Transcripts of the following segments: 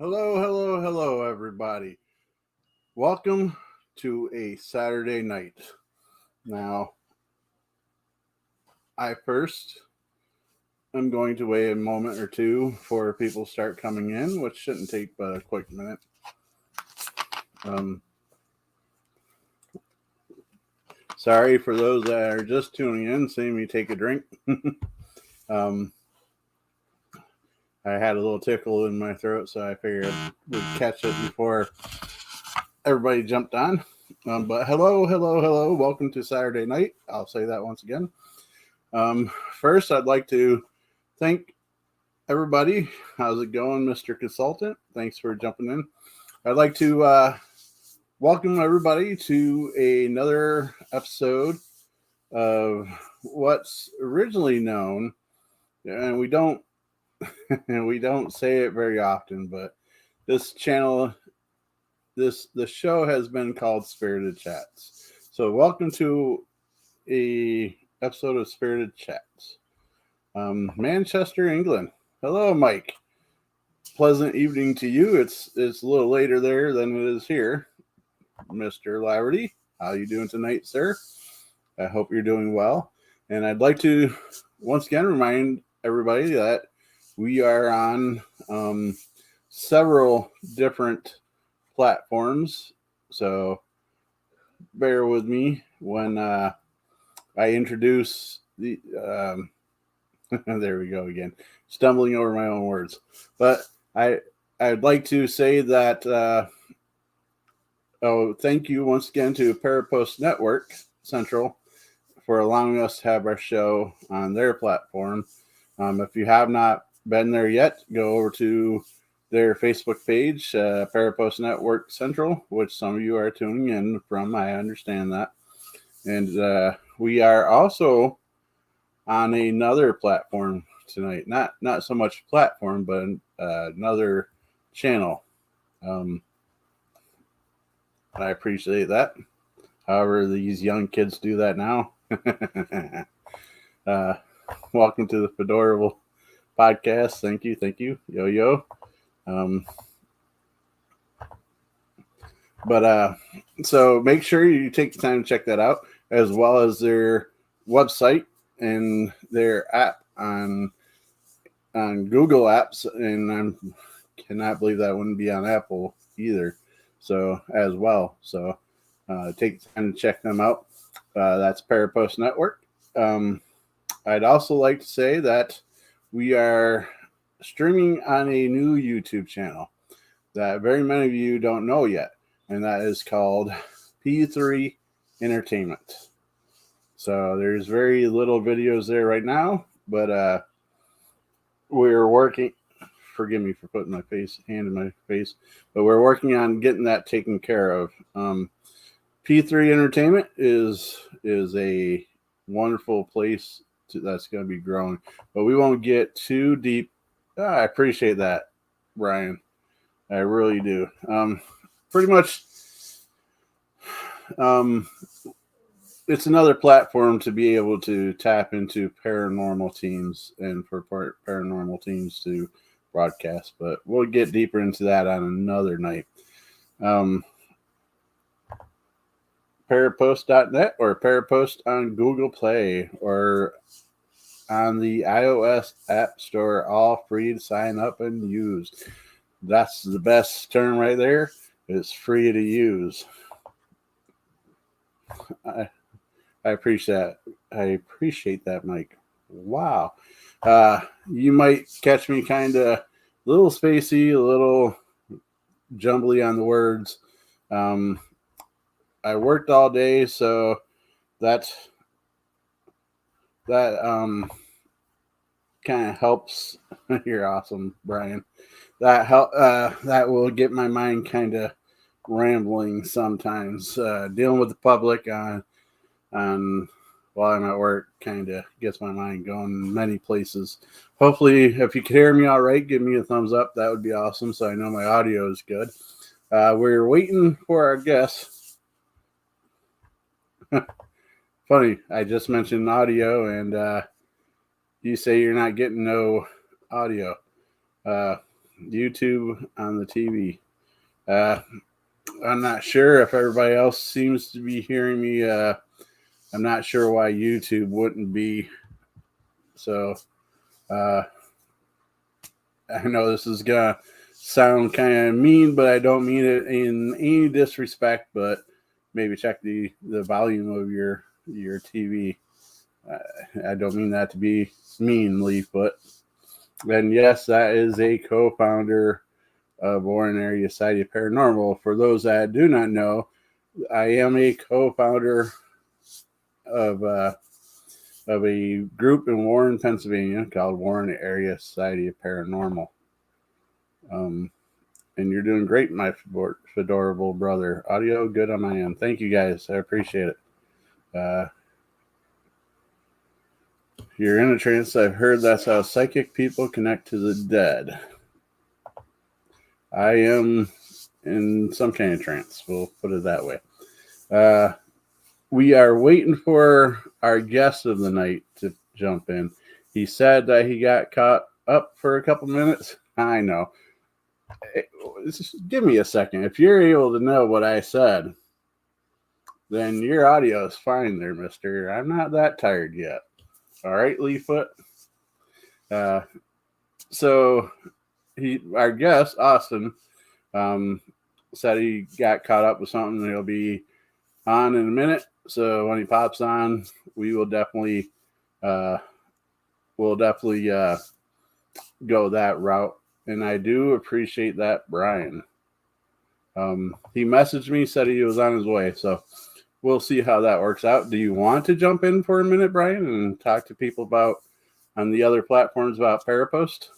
Hello, everybody. Welcome to a Saturday night. Now, I first am going to wait a moment or two for people to start coming in, which shouldn't take but a quick minute. Um, Sorry for those that are just tuning in, seeing me take a drink. um, I had a little tickle in my throat, so I figured we'd catch it before everybody jumped on. But hello. Welcome to Saturday night. I'll say that once again. First, I'd like to thank everybody. How's it going, Mr. Consultant? Thanks for jumping in. I'd like to welcome everybody to another episode of what's originally known, and we don't we don't say it very often, but this channel, the show has been called Spirited Chats. So welcome to a episode of Spirited Chats. Manchester, England. Hello, Mike. Pleasant evening to you. It's a little later there than it is here, Mr. Laverty. How you doing tonight, sir? I hope you're doing well. And I'd like to once again remind everybody that we are on several different platforms. So bear with me when I introduce the. There we go again, stumbling over my own words. But I'd like to say that thank you once again to Parapost Network Central for allowing us to have our show on their platform. If you have not been there yet, go over to their Facebook page, Parapost Network Central, which some of you are tuning in from. I understand that. And we are also on another platform tonight. Not so much platform, but another channel. I appreciate that. However, these young kids do that now. Welcome to the Fedorable podcast. Thank you. Yo. So make sure you take the time to check that out, as well as their website and their app on Google Apps, and I cannot believe that wouldn't be on Apple either. So as well, take the time to check them out. That's Parapost Network. I'd also like to say that we are streaming on a new YouTube channel that very many of you don't know yet, and that is called P3 Entertainment. So there's very little videos there right now, but we're working. Forgive me for putting my hand in my face, but we're working on getting that taken care of. P3 Entertainment is a wonderful place that's going to be growing, but we won't get too deep. I appreciate that, Brian. I really do. Pretty much, it's another platform to be able to tap into paranormal teams and for paranormal teams to broadcast, but we'll get deeper into that on another night. Parapost.net or Parapost on Google Play or on the iOS App Store, all free to sign up and use. That's the best term right there. It's free to use. I appreciate that. I appreciate that, Mike. Wow. You might catch me kind of a little spacey, a little jumbly on the words. I worked all day, so that kind of helps. You're awesome, Brian. That will get my mind kind of rambling sometimes. Dealing with the public on while I'm at work kind of gets my mind going many places. Hopefully, if you can hear me all right, give me a thumbs up. That would be awesome, so I know my audio is good. We're waiting for our guests. Funny, I just mentioned audio, and you say you're not getting no audio. YouTube on the TV. I'm not sure if everybody else seems to be hearing me. I'm not sure why YouTube wouldn't be. So I know this is gonna sound kind of mean, but I don't mean it in any disrespect. But maybe check the volume of your TV. I don't mean that to be mean, Leaf, but then yes, that is a co-founder of Warren Area Society of Paranormal. For those that do not know, I am a co-founder of a group in Warren, Pennsylvania called Warren Area Society of Paranormal. And you're doing great, my fedorable brother. Audio good on my end. Thank you guys. I appreciate it. You're in a trance. I've heard that's how psychic people connect to the dead. I am in some kind of trance. We'll put it that way. We are waiting for our guest of the night to jump in. He said that he got caught up for a couple minutes. I know. Give me a second. If you're able to know what I said, then your audio is fine there, mister. I'm not that tired yet. All right, Leefoot. So our guest, Austin, said he got caught up with something. He'll be on in a minute. So when he pops on, we will definitely go that route. And I do appreciate that, Brian. He messaged me, said he was on his way. So we'll see how that works out. Do you want to jump in for a minute, Brian, and talk to people about on the other platforms about Parapost?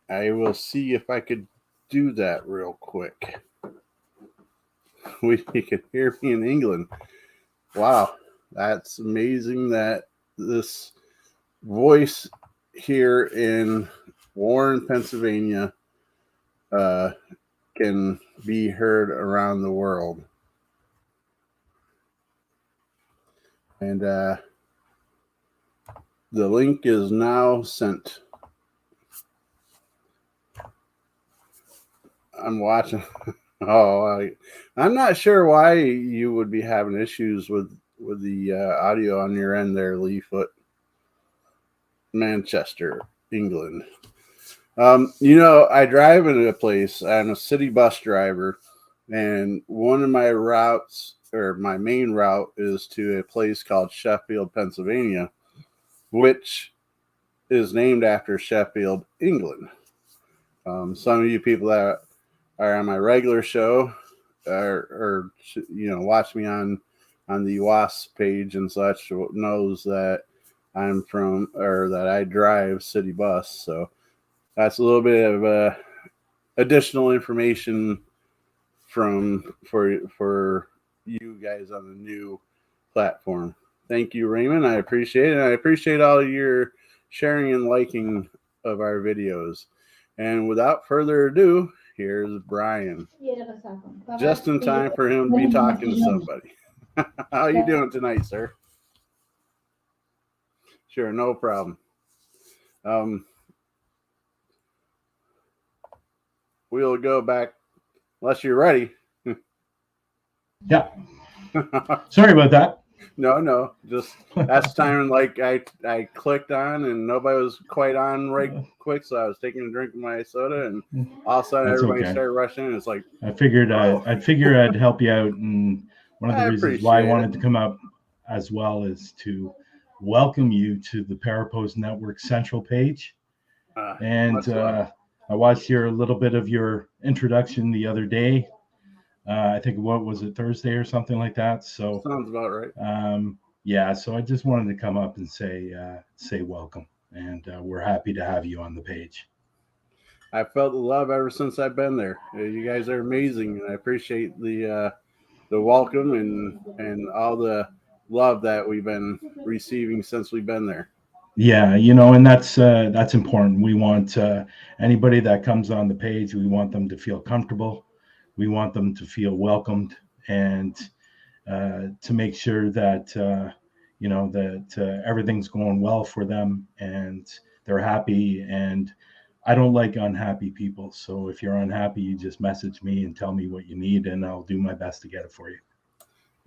I will see if I could do that real quick. We can hear me in England. Wow, that's amazing that this voice here in Warren, Pennsylvania, can be heard around the world. And the link is now sent. I'm watching. I'm not sure why you would be having issues with the audio on your end there, Leefoot. Manchester, England. I drive in a place. I'm a city bus driver, and one of my routes, or my main route, is to a place called Sheffield, Pennsylvania, which is named after Sheffield, England. Some of you people that are on my regular show or watch me on the WASP page and such knows that I'm from, or that I drive city bus. So that's a little bit of additional information for you guys on the new platform. Thank you, Raymond. I appreciate it. And I appreciate all your sharing and liking of our videos. And without further ado, here's Brian. Just in time for him to be talking to somebody. How are you doing tonight, sir? Sure, no problem. We'll go back unless you're ready. Yeah. Sorry about that. No. Just that's time like I clicked on and nobody was quite on right quick, so I was taking a drink of my soda and all of a sudden That's everybody okay. started rushing in. It's like I figured I'd help you out, and one of the reasons why I wanted to come up as well is to welcome you to the Parapost Network Central page. And I watched a little bit of your introduction the other day. I think what was it, Thursday or something like that. So sounds about right. Yeah. So I just wanted to come up and say welcome, and we're happy to have you on the page. I felt the love ever since I've been there. You guys are amazing, and I appreciate the welcome and all the love that we've been receiving since we've been there. Yeah, and that's important. We want anybody that comes on the page, we want them to feel comfortable. We want them to feel welcomed, and to make sure that that everything's going well for them, and they're happy, and I don't like unhappy people. So if you're unhappy, you just message me and tell me what you need, and I'll do my best to get it for you.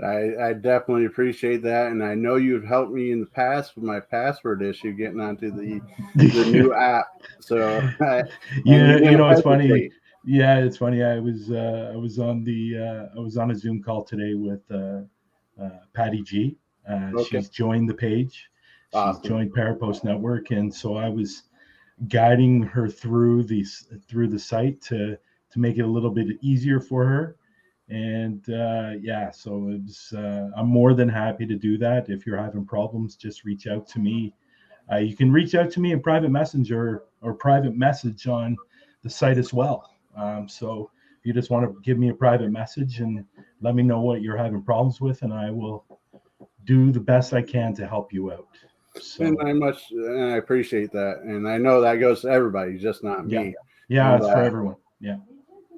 I definitely appreciate that, and I know you've helped me in the past with my password issue getting onto the new app. So it's funny. Yeah, it's funny. I was on a Zoom call today with Patty G. She's joined the page. She's joined Parapost Network, and so I was guiding her through the site to make it a little bit easier for her. And so it's I'm more than happy to do that. If you're having problems, just reach out to me. You can reach out to me in private messenger or private message on the site as well. So if you just want to give me a private message and let me know what you're having problems with, and I will do the best I can to help you out. So, and I appreciate that, and I know that goes to everybody, just not me. Yeah, it's for everyone. Yeah,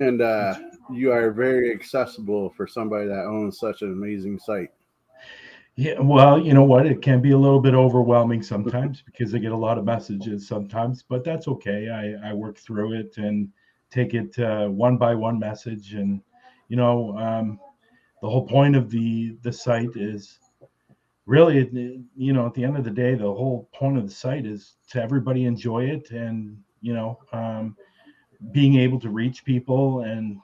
and you are very accessible for somebody that owns such an amazing site. Yeah, well, you know what? It can be a little bit overwhelming sometimes because I get a lot of messages sometimes, but that's okay. I work through it and take it one by one message, and the whole point of the site is really, at the end of the day, the whole point of the site is to everybody enjoy it, and being able to reach people and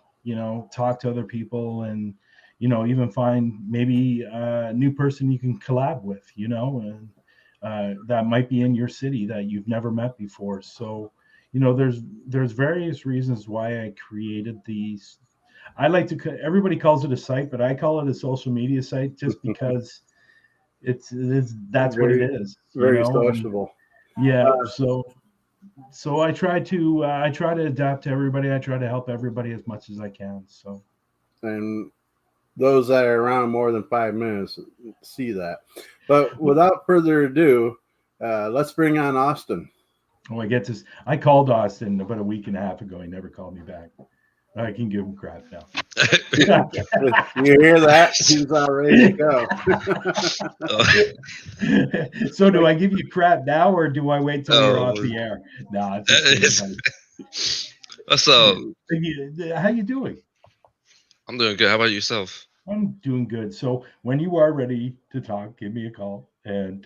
talk to other people, and even find maybe a new person you can collab with, and that might be in your city that you've never met before. So there's various reasons why I created these. I like to, everybody calls it a site, but I call it a social media site just because that's what it is. Very sociable. Yeah. So I try to adapt to everybody. I try to help everybody as much as I can. So, and those that are around more than 5 minutes see that. But without further ado, let's bring on Austin. Oh, I called Austin about a week and a half ago. He never called me back. I can give him crap now. You hear that? He's all ready to go. So do I give you crap now, or do I wait till you're off the air? No, What's up? How you doing? I'm doing good. How about yourself? I'm doing good. So when you are ready to talk, give me a call, and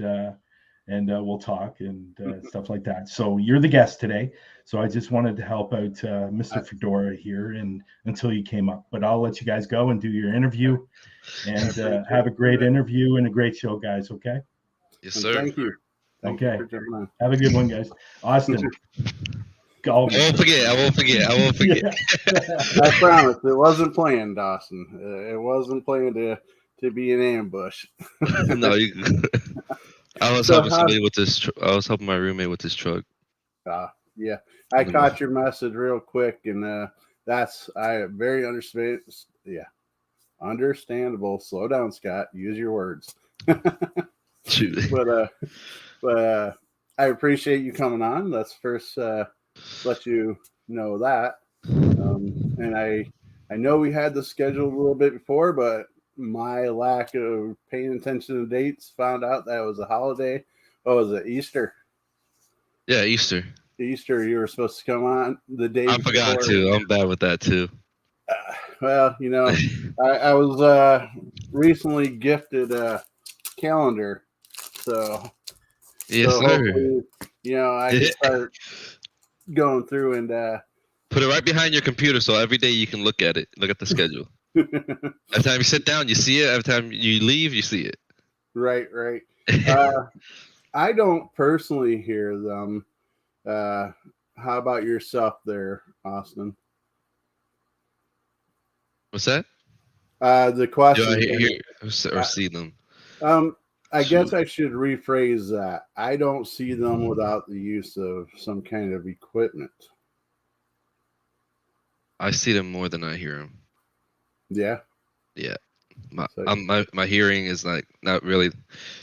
we'll talk and stuff like that. So you're the guest today. So I just wanted to help out Mr. Fedora here and until you came up. But I'll let you guys go and do your interview, and have a great interview and a great show, guys. Okay? Yes, sir. Thank you. Okay. Have a good one, guys. Austin. I won't forget. I promise. It wasn't planned, Dawson. It wasn't planned to be an ambush. No, I was helping somebody with this. I was helping my roommate with his truck. Yeah. I caught your message real quick, and that's very understand. Yeah, understandable. Slow down, Scott. Use your words. But I appreciate you coming on. Let's first let you know that. And I know we had the schedule a little bit before, but my lack of paying attention to dates, found out that it was a holiday. What was it, Easter? Yeah, Easter. You were supposed to come on the day I forgot to. I'm bad with that too. Well, I was recently gifted a calendar, so yes, sir. I can start going through and put it right behind your computer, so every day you can look at it. Look at the schedule. Every time you sit down, you see it. Every time you leave, you see it. Right. I don't personally hear them. How about yourself there, Austin? What's that? The question. Do I hear or see them? I guess I should rephrase that. I don't see them without the use of some kind of equipment. I see them more than I hear them. Yeah. Yeah. My hearing is not really.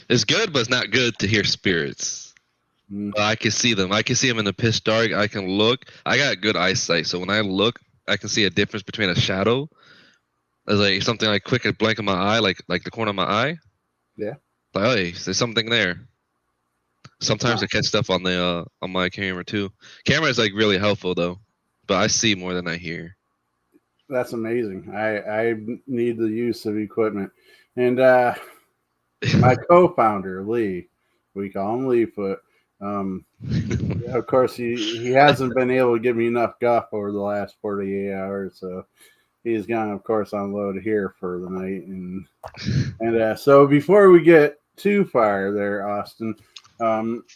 It's good, but it's not good to hear spirits. But I can see them. I can see them in the pitch dark. I can look. I got good eyesight, so when I look, I can see a difference between a shadow. There's like something like quick a blank in my eye, like the corner of my eye. Yeah. Like, hey, there's something there. Sometimes I catch stuff on the on my camera too. Camera is like really helpful though, but I see more than I hear. That's amazing. I need the use of equipment, and my co-founder Lee, we call him Leefoot. Of course, he hasn't been able to give me enough guff over the last 48 hours, so he's gone, of course, on load here for the night. And so before we get too far there, Austin,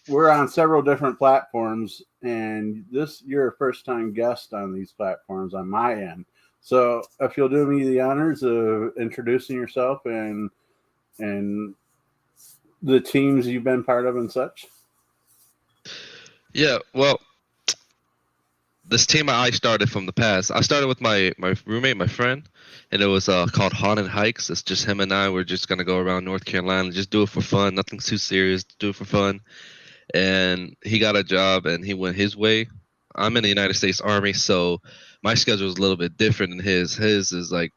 we're on several different platforms, and you're a first-time guest on these platforms on my end. So if you'll do me the honors of introducing yourself and the teams you've been part of and such. Yeah, well, this team I started from the past. I started with my roommate, my friend, and it was called Haunted Hikes. It's just him and I. We're just gonna go around North Carolina and just do it for fun. Nothing too serious. Do it for fun. And he got a job and he went his way. I'm in the United States Army, so my schedule is a little bit different than his. His is like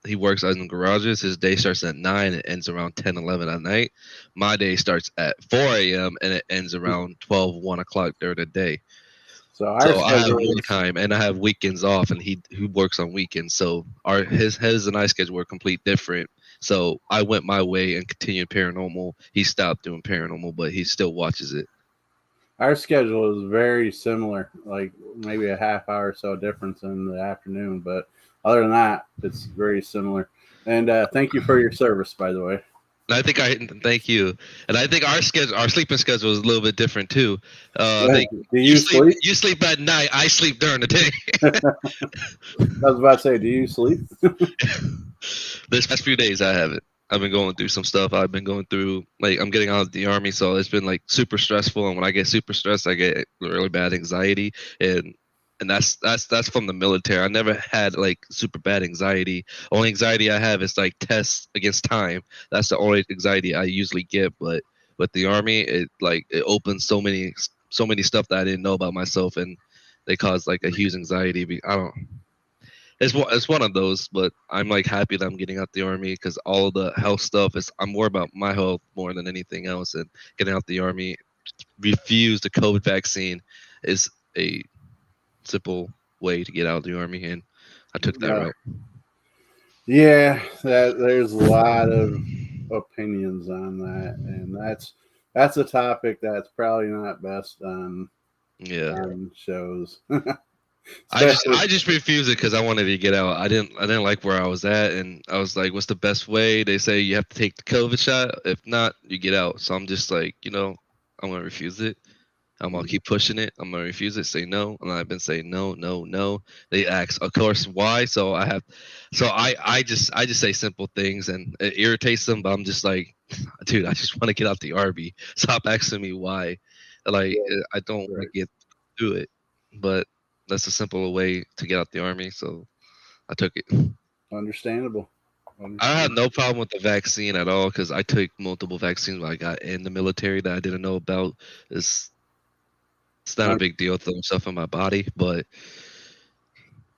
he works in garages. His day starts at 9 and ends around 10, 11 at night. My day starts at 4 a.m. and it ends around 12, 1 o'clock during the day. So I have more time and I have weekends off, and he works on weekends. So his and I schedule were complete different. So I went my way and continued paranormal. He stopped doing paranormal, but he still watches it. Our schedule is very similar, like maybe a half hour or so difference in the afternoon, but other than that, it's very similar. And thank you for your service, by the way. Thank you. And I think our sleeping schedule is a little bit different too. Do you sleep? You sleep at night. I sleep during the day. I was about to say, do you sleep? This past few days, I haven't. I've been going through some stuff. I've been going through, like, I'm getting out of the Army, so it's been like super stressful. And when I get super stressed, I get really bad anxiety, and that's from the military. I never had like super bad anxiety. Only anxiety I have is like tests against time. That's the only anxiety I usually get. But with the Army, it opens so many stuff that I didn't know about myself, and they cause like a huge anxiety. I don't. It's one of those, but I'm like happy that I'm getting out the Army because all of the health stuff I'm more about my health more than anything else. And getting out the Army, refuse the COVID vaccine is a simple way to get out of the Army, and I took that route. Yeah, there's a lot of opinions on that, and that's a topic that's probably not best on shows. I just refused it because I wanted to get out. I didn't like where I was at, and I was like, "What's the best way?" They say you have to take the COVID shot. If not, you get out. So I'm just like, I'm gonna refuse it. I'm gonna keep pushing it. I'm gonna refuse it. Say no, and I've been saying no, no, no. They ask, of course, why? So I just say simple things, and it irritates them. But I'm just like, dude, I just want to get out the Army. Stop asking me why. Like I don't want to get through it, but that's a simple way to get out the Army. So I took it. Understandable. I had no problem with the vaccine at all because I took multiple vaccines when I got in the military that I didn't know about. It's not a big deal throwing stuff in my body, but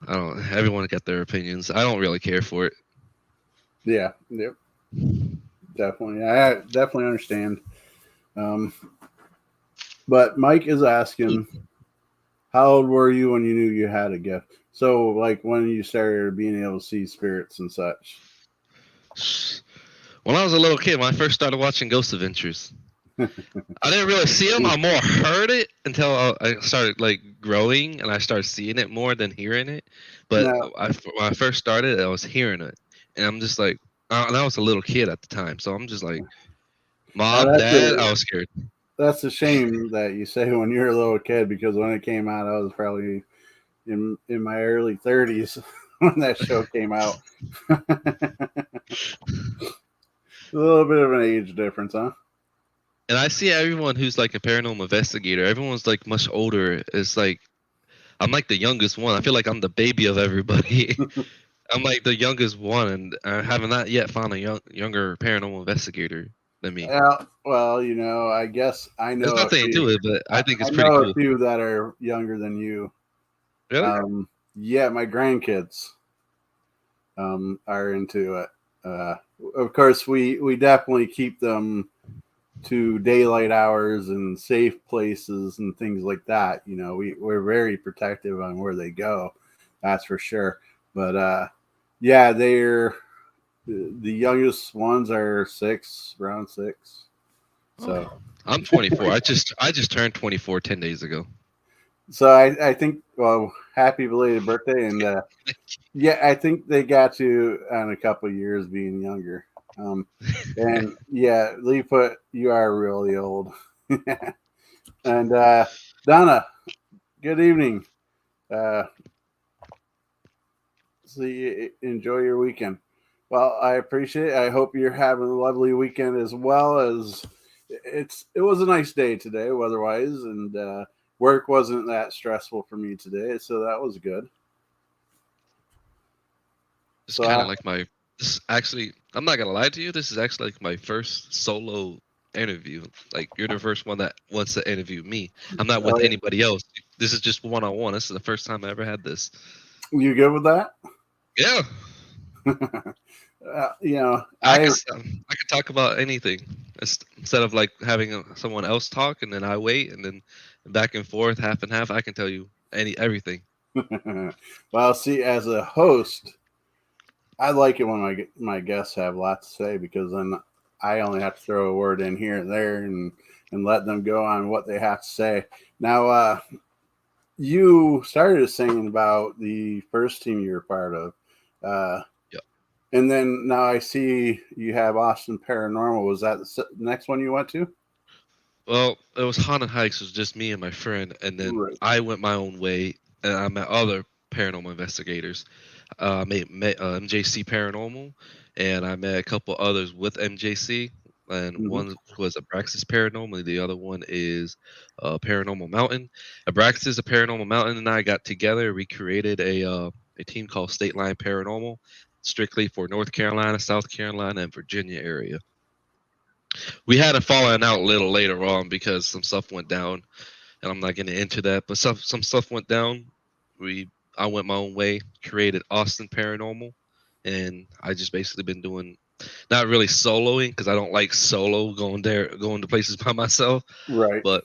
I don't. Everyone got their opinions. I don't really care for it. Yeah. Yep. Definitely. I definitely understand. But Mike is asking, how old were you when you knew you had a gift? So, like, when you started being able to see spirits and such? When I was a little kid, when I first started watching Ghost Adventures, I didn't really see them. I more heard it until I started like growing, and I started seeing it more than hearing it. But when I first started, I was hearing it, and I'm just like, and I was a little kid at the time, so I'm just like, Mom, Dad, I was scared. That's a shame that you say when you're a little kid, because when it came out, I was probably in my early 30s when that show came out. A little bit of an age difference, huh? And I see everyone who's like a paranormal investigator. Everyone's like much older. It's like I'm like the youngest one. I feel like I'm the baby of everybody. I'm like the youngest one, and I have not yet found a younger paranormal investigator than me. Well, I guess I know. There's nothing to it, but I think it's pretty cool. I know a few that are younger than you. Really? Yeah, my grandkids are into it. Of course, we definitely keep them to daylight hours and safe places and things like that. You know, we're very protective on where they go. That's for sure. But yeah, they're the youngest ones are around 6. So I'm 24. I just turned 24 10 days ago. So I think, well, happy belated birthday. And yeah, I think they got you on a couple of years being younger. And yeah, Lee put, you are really old. And Donna, good evening. Enjoy your weekend. Well, I appreciate it. I hope you're having a lovely weekend as well. As it was a nice day today, weather-wise, and work wasn't that stressful for me today, so that was good. It's kind of like I'm not gonna lie to you. This is actually like my first solo interview. Like, you're the first one that wants to interview me. I'm not with anybody else. This is just one-on-one. This is the first time I ever had this. You good with that? Yeah. You know, I can talk about anything instead of like having someone else talk and then I wait and then back and forth, half and half. I can tell you everything. Well, see, as a host, I like it when my guests have lots to say, because then I only have to throw a word in here and there and let them go on what they have to say. Now, you started singing about the first team you were part of. Yep. And then now I see you have Austin Paranormal. Was that the next one you went to? Well, it was Haunted Hikes. It was just me and my friend. And then I went my own way and I met other paranormal investigators. I met MJC Paranormal, and I met a couple others with MJC. And one was Abraxas Paranormal, the other one is Paranormal Mountain. Abraxas, a Paranormal Mountain, and I got together. We created a team called State Line Paranormal, strictly for North Carolina, South Carolina, and Virginia area. We had a falling out a little later on because some stuff went down, and I'm not getting into that. But some stuff went down. I went my own way, created Austin Paranormal, and I just basically been doing, not really soloing because I don't like going to places by myself. Right. But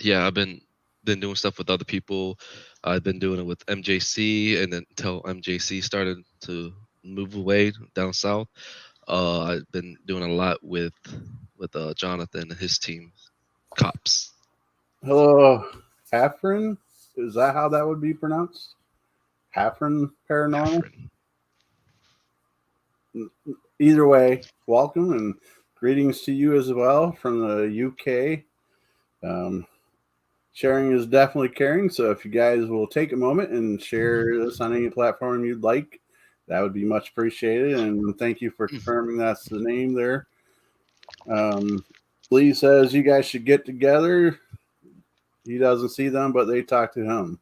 yeah, I've been doing stuff with other people. I've been doing it with MJC, and then until MJC started to move away down south, I've been doing a lot with Jonathan and his team, Cops. Hello, Hafren. Is that how that would be pronounced? Hafren Paranormal? Hafren. Either way, welcome and greetings to you as well from the UK. Sharing is definitely caring, so if you guys will take a moment and share this on any platform you'd like, that would be much appreciated. And thank you for confirming that's the name there. Lee says you guys should get together. He doesn't see them, but they talk to him.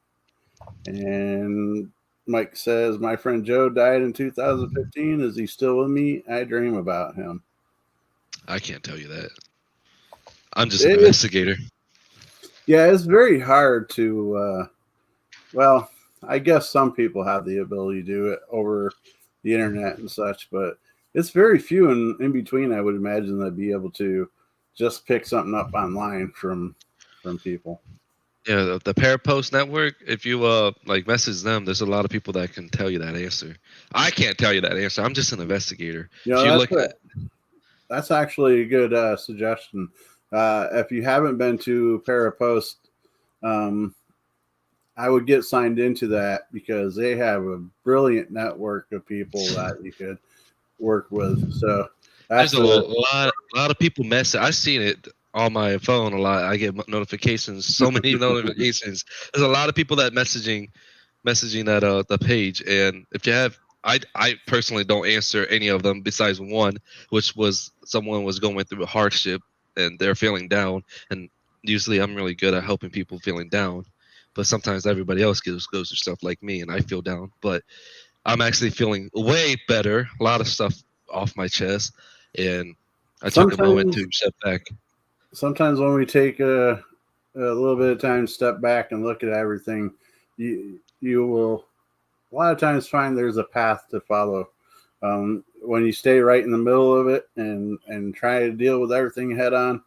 And Mike says, my friend Joe died in 2015. Is he still with me? I dream about him. I can't tell you that. I'm just an investigator. Yeah, it's very hard to, well, I guess some people have the ability to do it over the internet and such, but it's very few in between, I would imagine, that'd be able to just pick something up online from people. Yeah, the Parapost Network, if you like message them, there's a lot of people that can tell you that answer. I can't tell you that answer. I'm just an investigator. You know, that's actually a good suggestion. If you haven't been to Parapost, I would get signed into that because they have a brilliant network of people that you could work with. So there's a lot of people message. I've seen it on my phone a lot. I get notifications, so many notifications. There's a lot of people that messaging that the page, and if you have, I personally don't answer any of them besides one, which was someone was going through a hardship and they're feeling down, and usually I'm really good at helping people feeling down, but sometimes everybody else goes through stuff like me and I feel down, but I'm actually feeling way better, a lot of stuff off my chest, and I took a moment to step back. Sometimes when we take a little bit of time to step back and look at everything, you will a lot of times find there's a path to follow. when you stay right in the middle of it and try to deal with everything head on,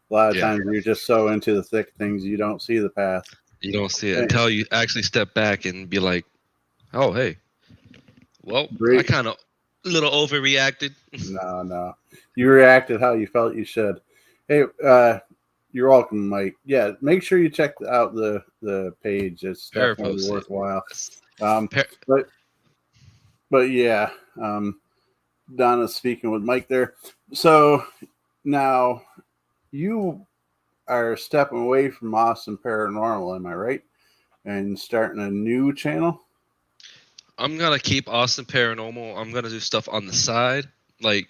a lot of times you're just so into the thick things you don't see the path. You don't see it until you actually step back and be like, "Oh, hey, well, I kind of a little overreacted." No, you reacted how you felt you should. Hey, you're welcome, Mike. Yeah, make sure you check out the page. It's definitely worthwhile. But yeah, Donna's speaking with Mike there. So now you are stepping away from Austin Paranormal, am I right? And starting a new channel? I'm gonna keep Austin Paranormal. I'm gonna do stuff on the side, like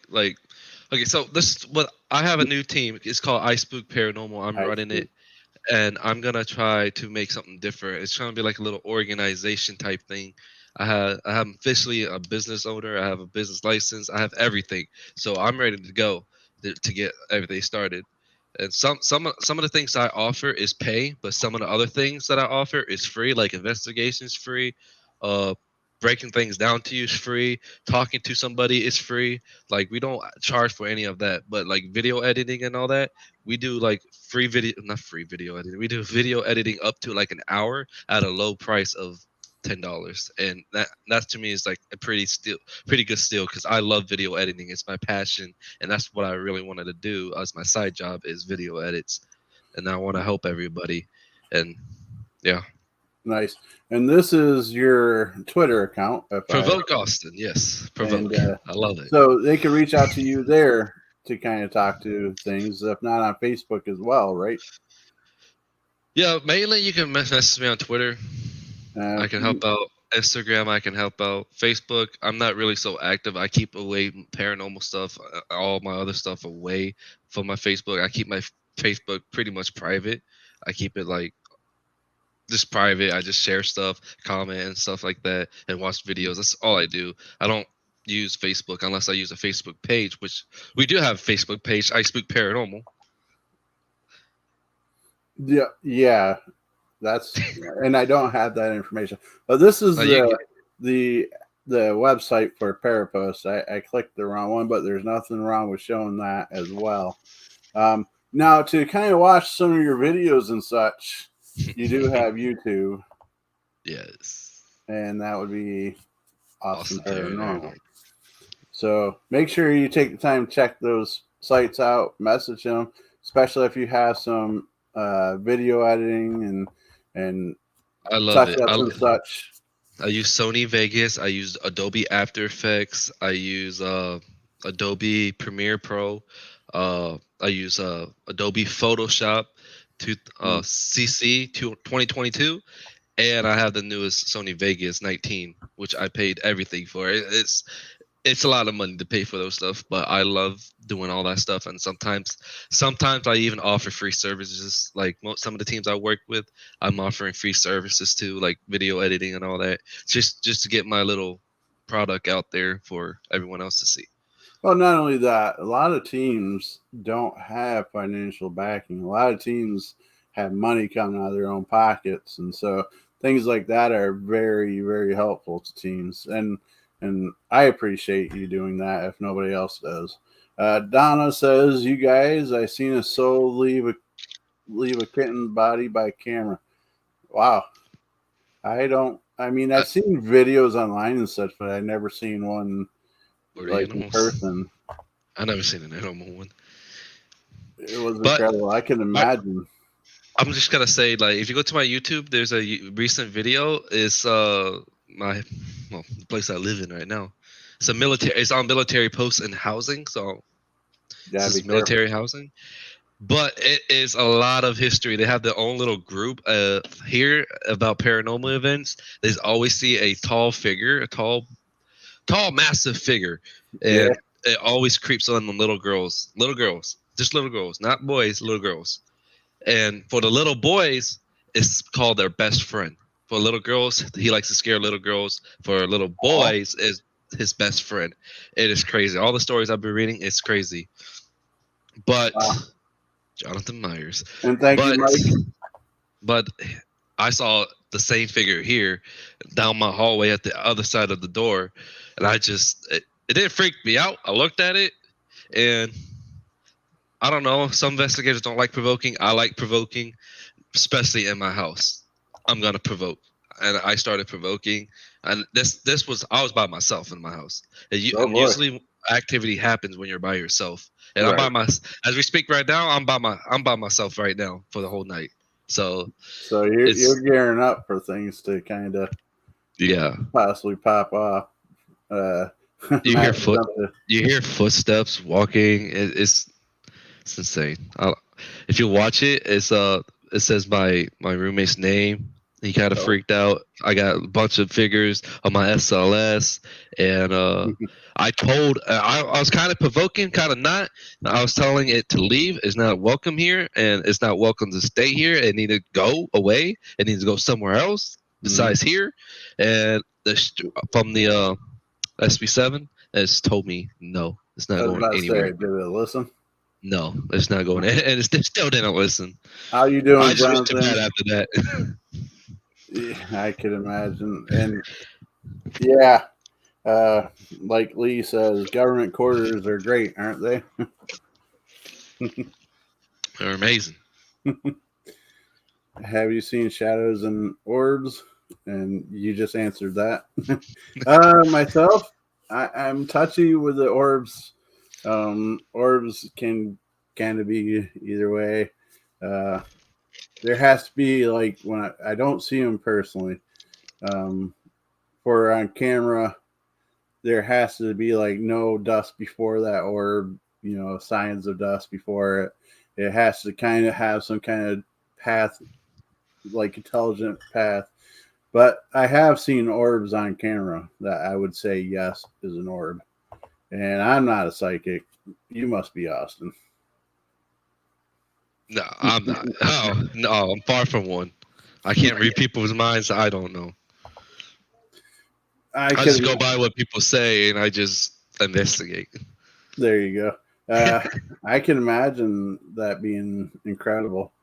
okay. So this what I have a new team. It's called I Spook Paranormal. I'm running it, and I'm gonna try to make something different. It's trying to be like a little organization type thing. I'm officially a business owner. I have a business license. I have everything. So I'm ready to go to get everything started. And some of the things I offer is pay, but some of the other things that I offer is free, like investigations free, uh, breaking things down to you is free, talking to somebody is free. Like we don't charge for any of that, but like video editing and all that, we do like free video, not free video editing. We do video editing up to like an hour at a low price of $10, and that to me is like a pretty good steal because I love video editing. It's my passion, and that's what I really wanted to do as my side job is video edits, and I want to help everybody, and yeah. Nice. And this is your Twitter account. Provoke Austin, yes. Provoke. I love it. So they can reach out to you there to kind of talk to things, if not on Facebook as well, right? Yeah, mainly you can message me on Twitter. I can help out. Instagram, I can help out. Facebook, I'm not really so active. I keep away paranormal stuff, all my other stuff away from my Facebook. I keep my Facebook pretty much private. I keep it like just private. I just share stuff, comment and stuff like that, and watch videos. That's all I do. I don't use Facebook unless I use a Facebook page, which we do have a Facebook page, I Spook Paranormal. Yeah. That's and I don't have that information. But this is the website for Parapost. I clicked the wrong one, but there's nothing wrong with showing that as well. Now to kind of watch some of your videos and such, you do have YouTube. Yes. And that would be Austin Paranormal. So make sure you take the time to check those sites out, message them, especially if you have some video editing and I love it. And such. I use Sony Vegas. I use Adobe After Effects. I use Adobe Premiere Pro. I use Adobe Photoshop to CC 2022, and I have the newest Sony Vegas 19, which I paid everything for. It's a lot of money to pay for those stuff, but I love doing all that stuff. And sometimes I even offer free services. Like some of the teams I work with, I'm offering free services too, like video editing and all that, just to get my little product out there for everyone else to see. Well, not only that, a lot of teams don't have financial backing. A lot of teams have money coming out of their own pockets, and so things like that are very, very helpful to teams. And I appreciate you doing that if nobody else does. Donna says, "You guys, I seen a soul leave a kitten body by camera." Wow. I've seen videos online and such, but I've never seen one like in person. I've never seen an animal one. It was incredible. I can imagine. I'm just gonna say, like, if you go to my YouTube, there's a recent video. It's the place I live in right now. It's on military posts and housing, so this is military housing. But it is a lot of history. They have their own little group here about paranormal events. They always see a tall figure, a tall, massive figure, and it always creeps on the little girls, just little girls, not boys, little girls. And for the little boys, it's called their best friend. For little girls, he likes to scare little girls. For little boys, is his best friend. It is crazy. All the stories I've been reading, it's crazy. But Jonathan Myers. And thank you, Mike. But I saw the same figure here down my hallway at the other side of the door, and it it didn't freak me out. I looked at it, and I don't know. Some investigators don't like provoking. I like provoking, especially in my house. I'm gonna provoke, and I started provoking. And this was I was by myself in my house. And usually activity happens when you're by yourself. And I'm by as we speak right now. I'm by myself right now for the whole night. So you're gearing up for things to kind of possibly pop off. You hear footsteps walking. It's insane. If you watch it, it says my roommate's name. He kind of freaked out. I got a bunch of figures on my SLS, and I was kind of provoking, kind of not. I was telling it to leave. It's not welcome here, and it's not welcome to stay here. It needs to go away. It needs to go somewhere else besides here. And from the SB7 has told me no, it's not going anywhere. Did it listen? No, it's not going. And it still didn't listen. How you doing, I just went to bed after that. Yeah, I could imagine. And yeah, like Lee says, government quarters are great, aren't they? They're amazing. Have you seen shadows and orbs? And you just answered that. Myself, I'm touchy with the orbs. Orbs can kind of be either way. There has to be, like, when I don't see them personally, for on camera, there has to be like no dust before that orb, signs of dust before it. It has to kind of have some kind of path, like intelligent path. But I have seen orbs on camera that I would say yes is an orb. And I'm not a psychic. You must be, Austin. No, I'm not. Oh, no, I'm far from one. I can't read people's minds. I don't know. I just go by what people say, and I just investigate. There you go. I can imagine that being incredible.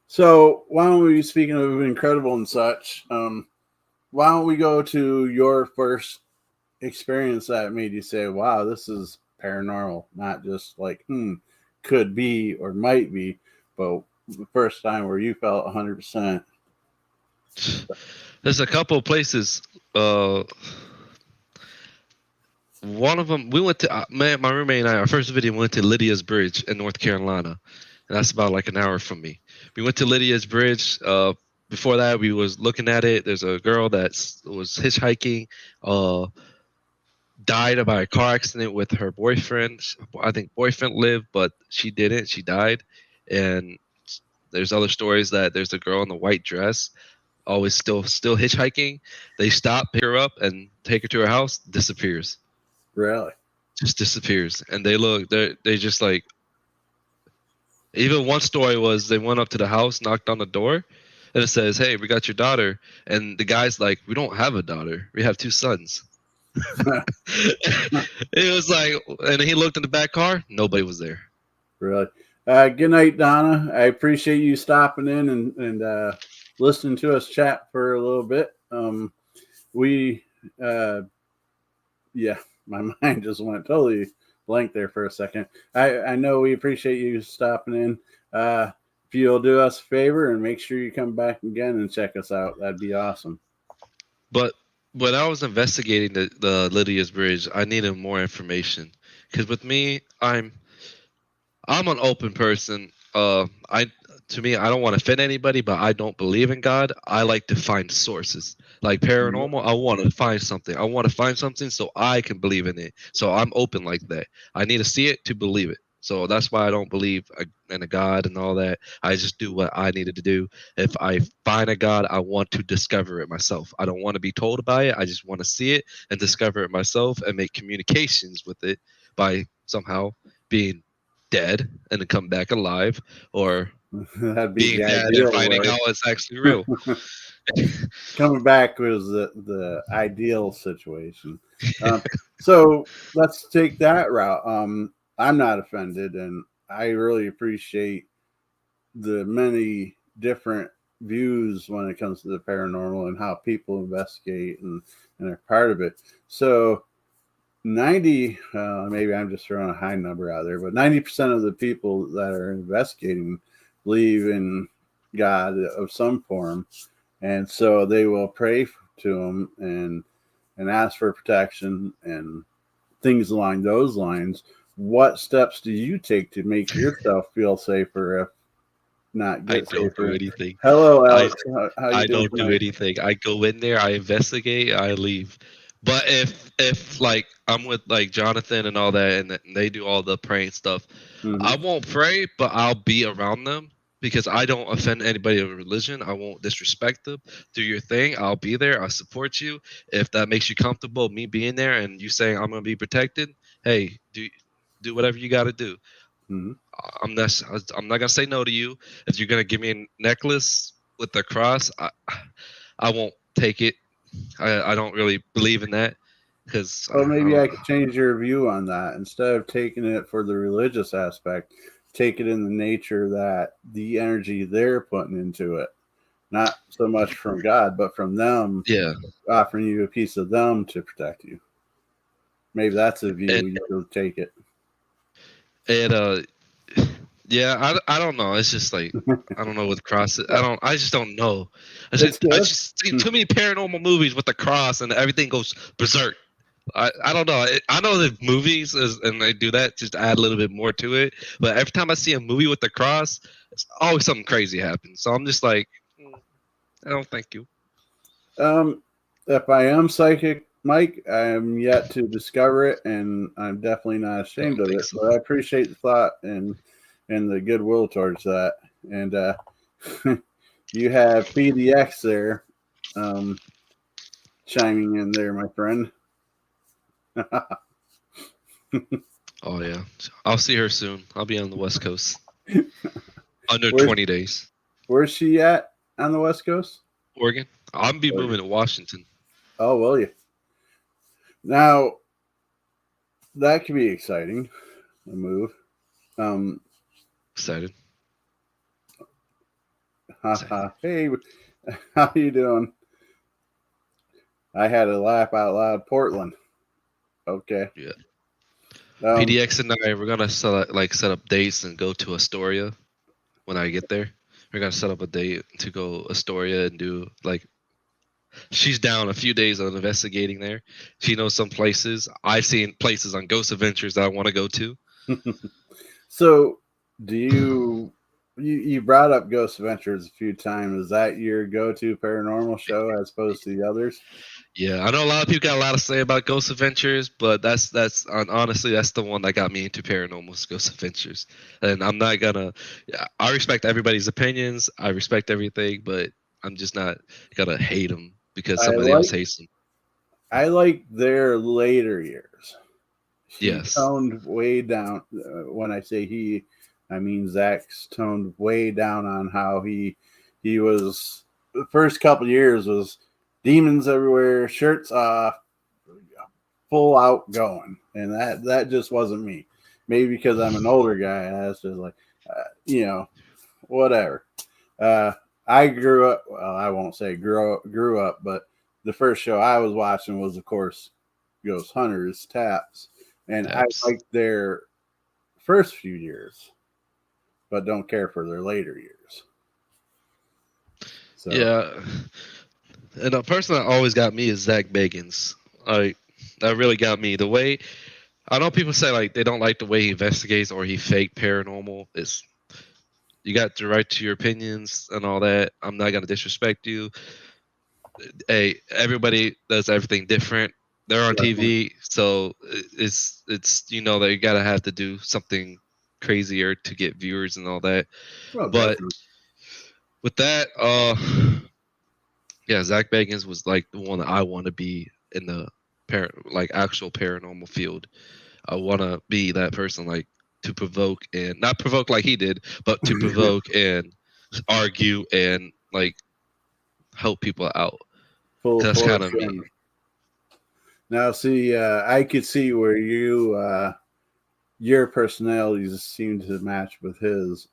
So why don't we, speaking of incredible and such, why don't we go to your first experience that made you say, wow, this is paranormal, not just like, could be or might be, but the first time where you felt 100%. There's a couple of places. One of them, we went to, my roommate and I, our first video went to Lydia's Bridge in North Carolina. And that's about like an hour from me. We went to Lydia's Bridge. Before that, we was looking at it. There's a girl that was hitchhiking, died by a car accident with her boyfriend. I think boyfriend lived, but she didn't. She died. And there's other stories that there's a girl in the white dress, always still hitchhiking. They stop, pick her up, and take her to her house. Disappears. Really? Just disappears. And they just like. Even one story was they went up to the house, knocked on the door, and it says, "Hey, we got your daughter." And the guy's like, "We don't have a daughter. We have 2 sons." It was like, and he looked in the back car. Nobody was there. Really? Good night, Donna. I appreciate you stopping in and listening to us chat for a little bit. My mind just went totally blank there for a second. I know we appreciate you stopping in. If you'll do us a favor and make sure you come back again and check us out, that'd be awesome. But when I was investigating the Lydia's Bridge, I needed more information because with me, I'm an open person. To me, I don't want to offend anybody, but I don't believe in God. I like to find sources. Like paranormal, I want to find something. I want to find something so I can believe in it. So I'm open like that. I need to see it to believe it. So that's why I don't believe in a God and all that. I just do what I needed to do. If I find a God, I want to discover it myself. I don't want to be told about it. I just want to see it and discover it myself and make communications with it by somehow being dead and then come back alive, or that'd be being dead and finding out it's actually real. Coming back was the ideal situation. So let's take that route. I'm not offended, and I really appreciate the many different views when it comes to the paranormal and how people investigate and are part of it. So 90, maybe I'm just throwing a high number out there, but 90% of the people that are investigating believe in God of some form. And so they will pray to him and ask for protection and things along those lines. What steps do you take to make yourself feel safer, if not get safer? I don't do anything. Hello, Alex. How you I doing don't do anything. I go in there, I investigate, I leave. But if like I'm with like Jonathan and all that, and they do all the praying stuff, I won't pray, but I'll be around them because I don't offend anybody of religion. I won't disrespect them. Do your thing. I'll be there. I support you. If that makes you comfortable, me being there and you saying I'm gonna be protected, hey, do whatever you got to do. I'm not gonna say no to you. If you're gonna give me a necklace with the cross, I won't take it. I don't really believe in that because Well, maybe I could change your view on that. Instead of taking it for the religious aspect, take it in the nature that the energy they're putting into it, not so much from God, but from them, offering you a piece of them to protect you. Maybe that's a view you could take it. And yeah, I don't know. It's just like I don't know with cross. I just don't know. I just see too many paranormal movies with the cross and everything goes berserk. I don't know. I know the movies and they do that just to add a little bit more to it. But every time I see a movie with the cross, it's always something crazy happens. So I'm just like, I don't thank you. If I am psychic, Mike, I am yet to discover it, and I'm definitely not ashamed of it. So. But I appreciate the thought and the goodwill towards that. And you have PDX there, chiming in there, my friend. Oh yeah, I'll see her soon. I'll be on the West Coast under 20 days. Where's she at on the West Coast? Oregon. I'll be moving to Washington. Oh, will you? Now that could be exciting. A move. Excited. Hey, how you doing? I had a laugh out loud. Portland. Okay. Yeah. PDX and I, we're gonna set up dates and go to Astoria when I get there. We're gonna set up a date to go Astoria and do like. She's down a few days on investigating there. She knows some places. I've seen places on Ghost Adventures that I want to go to. So, do you brought up Ghost Adventures a few times? Is that your go-to paranormal show as opposed to the others? Yeah, I know a lot of people got a lot to say about Ghost Adventures, but that's honestly that's the one that got me into paranormal, Ghost Adventures. And I'm not gonna. I respect everybody's opinions. I respect everything, but I'm just not gonna hate them because somebody else hates them. I like their later years. He yes. Toned way down. When I say he, I mean Zach's toned way down on how he was. The first couple years was demons everywhere, shirts off, full out going, and that just wasn't me. Maybe because I'm an older guy, and I was just like, whatever. I grew up. Well, I won't say grew up, but the first show I was watching was, of course, Ghost Hunters, Taps, and I liked their first few years, but don't care for their later years. So. Yeah. And a person that always got me is Zach Bagans. That really got me. The way I know people say like they don't like the way he investigates or he fake paranormal. You got the right to your opinions and all that. I'm not gonna disrespect you. Hey, everybody does everything different. They're on TV, so it's that you gotta have to do something crazier to get viewers and all that. Well, but with that, yeah, Zach Bagans was like the one that I want to be in the actual paranormal field. I want to be that person, like to provoke and not provoke like he did, but to provoke and argue and like help people out. That's kind of me. Now, see, I could see where your personalities seem to match with his,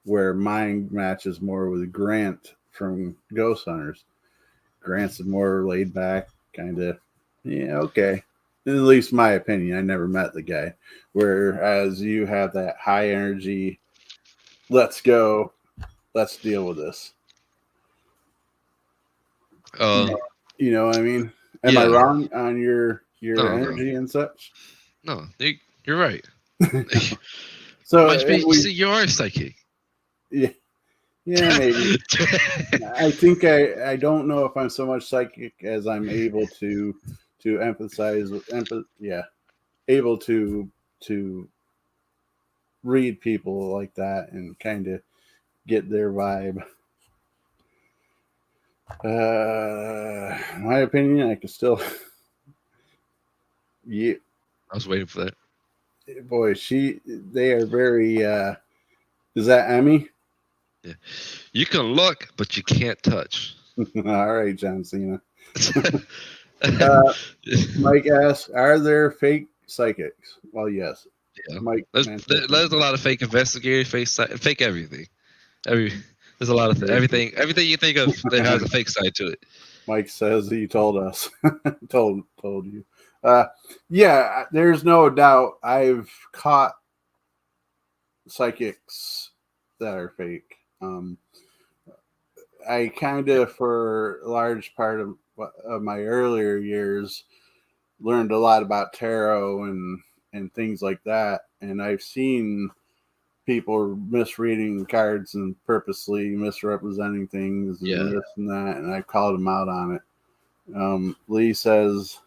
where mine matches more with Grant from Ghost Hunters. Grant's more laid back, kind of, yeah, okay. least my opinion. I never met the guy. Whereas you have that high energy, let's go, let's deal with this. You know what I mean? Am I wrong on your energy and such? No, you're right. So you are psychic. Yeah, maybe. I think I don't know if I'm so much psychic as I'm able to emphasize able to read people like that and kind of get their vibe. My opinion, I could still. Yeah, I was waiting for that. Boy, they are very. Is that Emmy? Yeah, you can look, but you can't touch. All right, John Cena. Mike asks, "Are there fake psychics?" Well, yes. Yeah. Mike, there's a lot of fake investigators, fake everything. There's a lot of everything you think of that has a fake side to it. Mike says he told us, told you. Yeah, there's no doubt I've caught psychics that are fake. I kind of, for a large part of my earlier years, learned a lot about tarot and things like that, and I've seen people misreading cards and purposely misrepresenting things and this and that, and I called them out on it. Lee says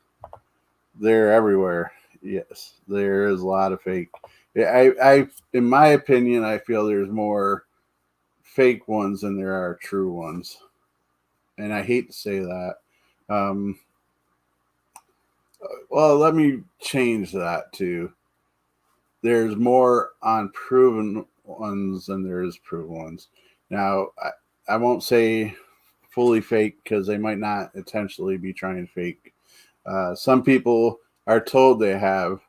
they're everywhere. Yes, there is a lot of fake. I in my opinion, I feel there's more fake ones than there are true ones, and I hate to say that. Well, let me change that to there's more unproven ones than there is proven ones. Now, I won't say fully fake because they might not intentionally be trying to fake. Some people are told they have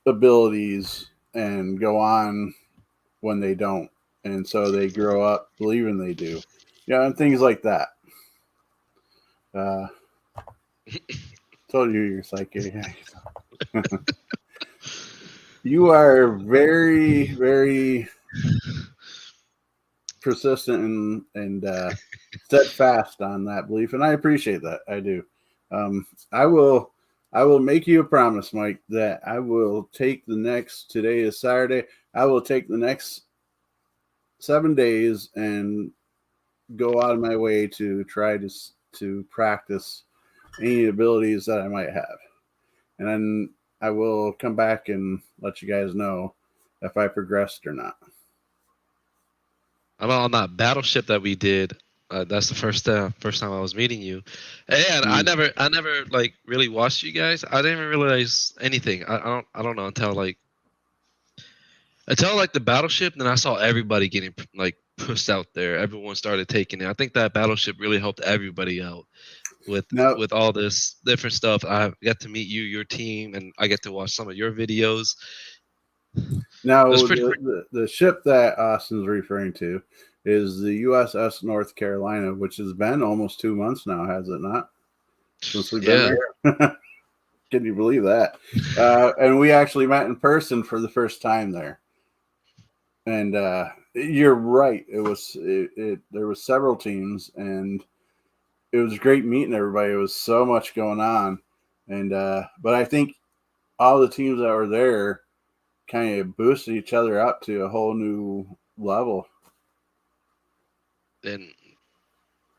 abilities and go on when they don't. And so they grow up believing they do. Yeah, and things like that. Told you you're psychic. You are very, very persistent and steadfast on that belief, and I appreciate that. I do. I will make you a promise, Mike, that I will take today is Saturday. I will take the next 7 days and go out of my way to try to practice any abilities that I might have. And then I will come back and let you guys know if I progressed or not. I'm on that battleship that we did. That's the first time I was meeting you, and I never like really watched you guys. I didn't even realize anything. I don't know until like the battleship. Then I saw everybody getting like pushed out there. Everyone started taking it. I think that battleship really helped everybody out with all this different stuff. I got to meet you, your team, and I get to watch some of your videos. Now, the ship that Austin's referring to is the USS North Carolina, which has been almost 2 months now, has it not? Since we've been there. Can you believe that? And we actually met in person for the first time there. And you're right. There was several teams, and it was great meeting everybody. It was so much going on, and but I think all the teams that were there kind of boosted each other up to a whole new level. And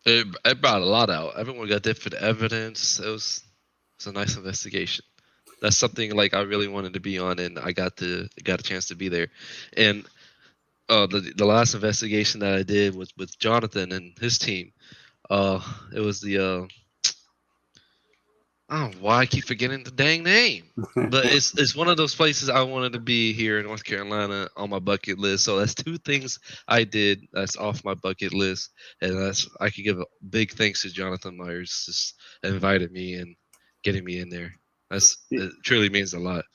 it brought a lot out. Everyone got different evidence. It was a nice investigation. That's something like I really wanted to be on, and I got a chance to be there. And the last investigation that I did was with Jonathan and his team. It was the I don't know why I keep forgetting the dang name, but it's one of those places I wanted to be here in North Carolina on my bucket list. So that's 2 things I did that's off my bucket list, and I could give a big thanks to Jonathan Myers, just invited me and getting me in there. It truly means a lot.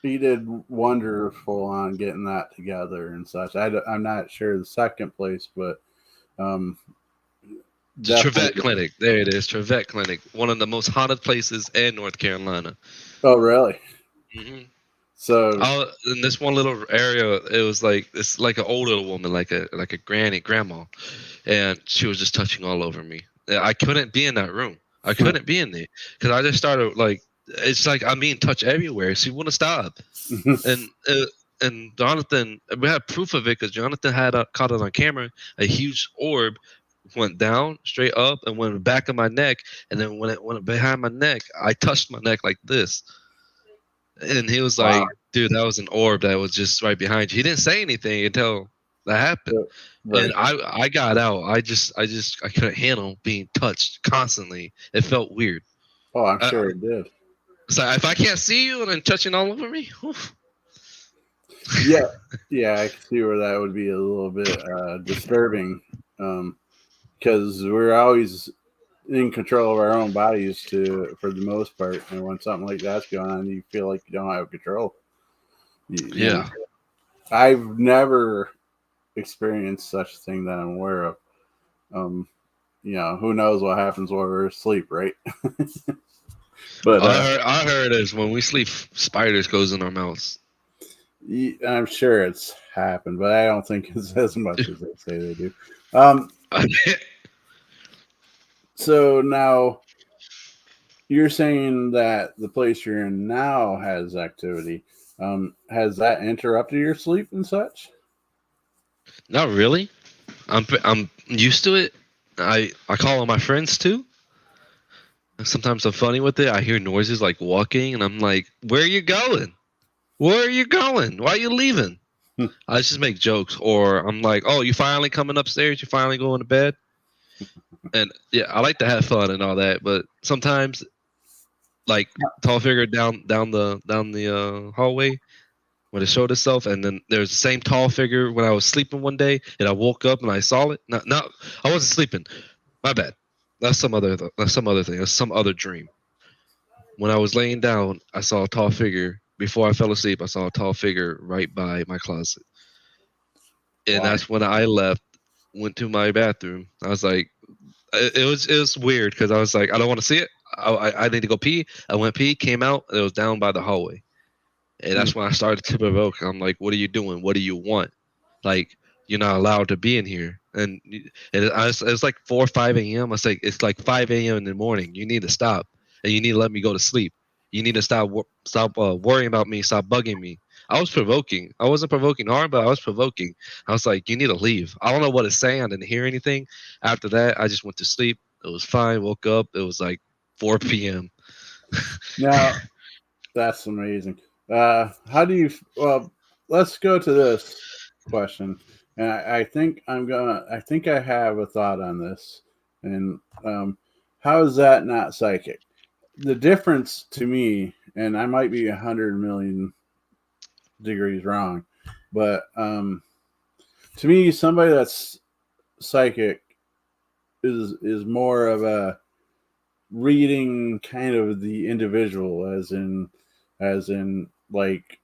He did wonderful on getting that together and such. I'm not sure the second place, but The Trevette Clinic. There it is, Trevette Clinic. One of the most haunted places in North Carolina. Oh, really? Mm-hmm. So in this one little area, it's like an old little woman, like a grandma, and she was just touching all over me. I couldn't be in that room. I couldn't be in there because I just started like it's like I'm being touched everywhere. She wouldn't stop, and Jonathan, we had proof of it because Jonathan had caught it on camera. A huge orb went down straight up and went back of my neck, and then when it went behind my neck, I touched my neck like this. And he was like, dude, that was an orb that was just right behind you. He didn't say anything until that happened. Right. And I got out. I couldn't handle being touched constantly. It felt weird. Oh, I'm sure it did. So if I can't see you and then touching all over me, oof. Yeah, I can see where that would be a little bit disturbing, because we're always in control of our own bodies for the most part, and when something like that's going on, you feel like you don't have control. You know, I've never experienced such a thing that I'm aware of. Who knows what happens while we're asleep, right? But I heard is when we sleep, spiders goes in our mouths. I'm sure it's happened, but I don't think it's as much as they say they do. So now you're saying that the place you're in now has activity. Has that interrupted your sleep and such? Not really. I'm used to it. I call on my friends too. Sometimes I'm funny with it. I hear noises like walking, and I'm like, "Where are you going? Where are you going? Why are you leaving?" I just make jokes, or I'm like, "Oh, you finally coming upstairs? You finally going to bed?" And yeah, I like to have fun and all that, but sometimes, like tall figure down the hallway when it showed itself, and then there's the same tall figure when I was sleeping one day, and I woke up and I saw it. No, I wasn't sleeping. My bad. That's some other thing. That's some other dream. When I was laying down, I saw a tall figure. Before I fell asleep, I saw a tall figure right by my closet. And that's when I left, went to my bathroom. I was like, it was weird because I was like, I don't want to see it. I need to go pee. I went pee, came out, and it was down by the hallway. And that's when I started to provoke. I'm like, what are you doing? What do you want? Like, you're not allowed to be in here. And it's like 4 or 5 a.m. I was like, it's like 5 a.m. in the morning. You need to stop. And you need to let me go to sleep. You need to stop worrying about me. Stop bugging me. I was provoking. I wasn't provoking harm, but I was provoking. I was like, you need to leave. I don't know what it's saying. I didn't hear anything. After that, I just went to sleep. It was fine. Woke up. It was like 4 p.m. Now, that's amazing. How do you? Well, let's go to this question, and I think I think I have a thought on this. And how is that not psychic? The difference to me, and I might be 100 million degrees wrong, but to me, somebody that's psychic is more of a reading kind of the individual, as in like,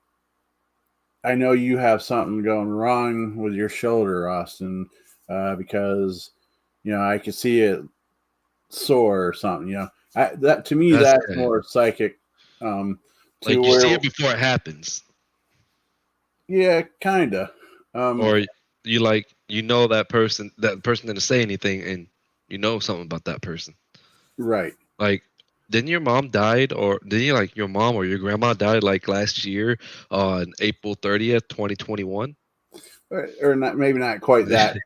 I know you have something going wrong with your shoulder, Austin, because I could see it sore or something. That to me, that's more psychic. Like you see it before it happens. Yeah, kinda. Or you know that person didn't say anything, and you know something about that person. Right. Like, didn't your mom died, or didn't you, like, your mom or your grandma died like last year on April 30th, 2021? Or not, maybe not quite that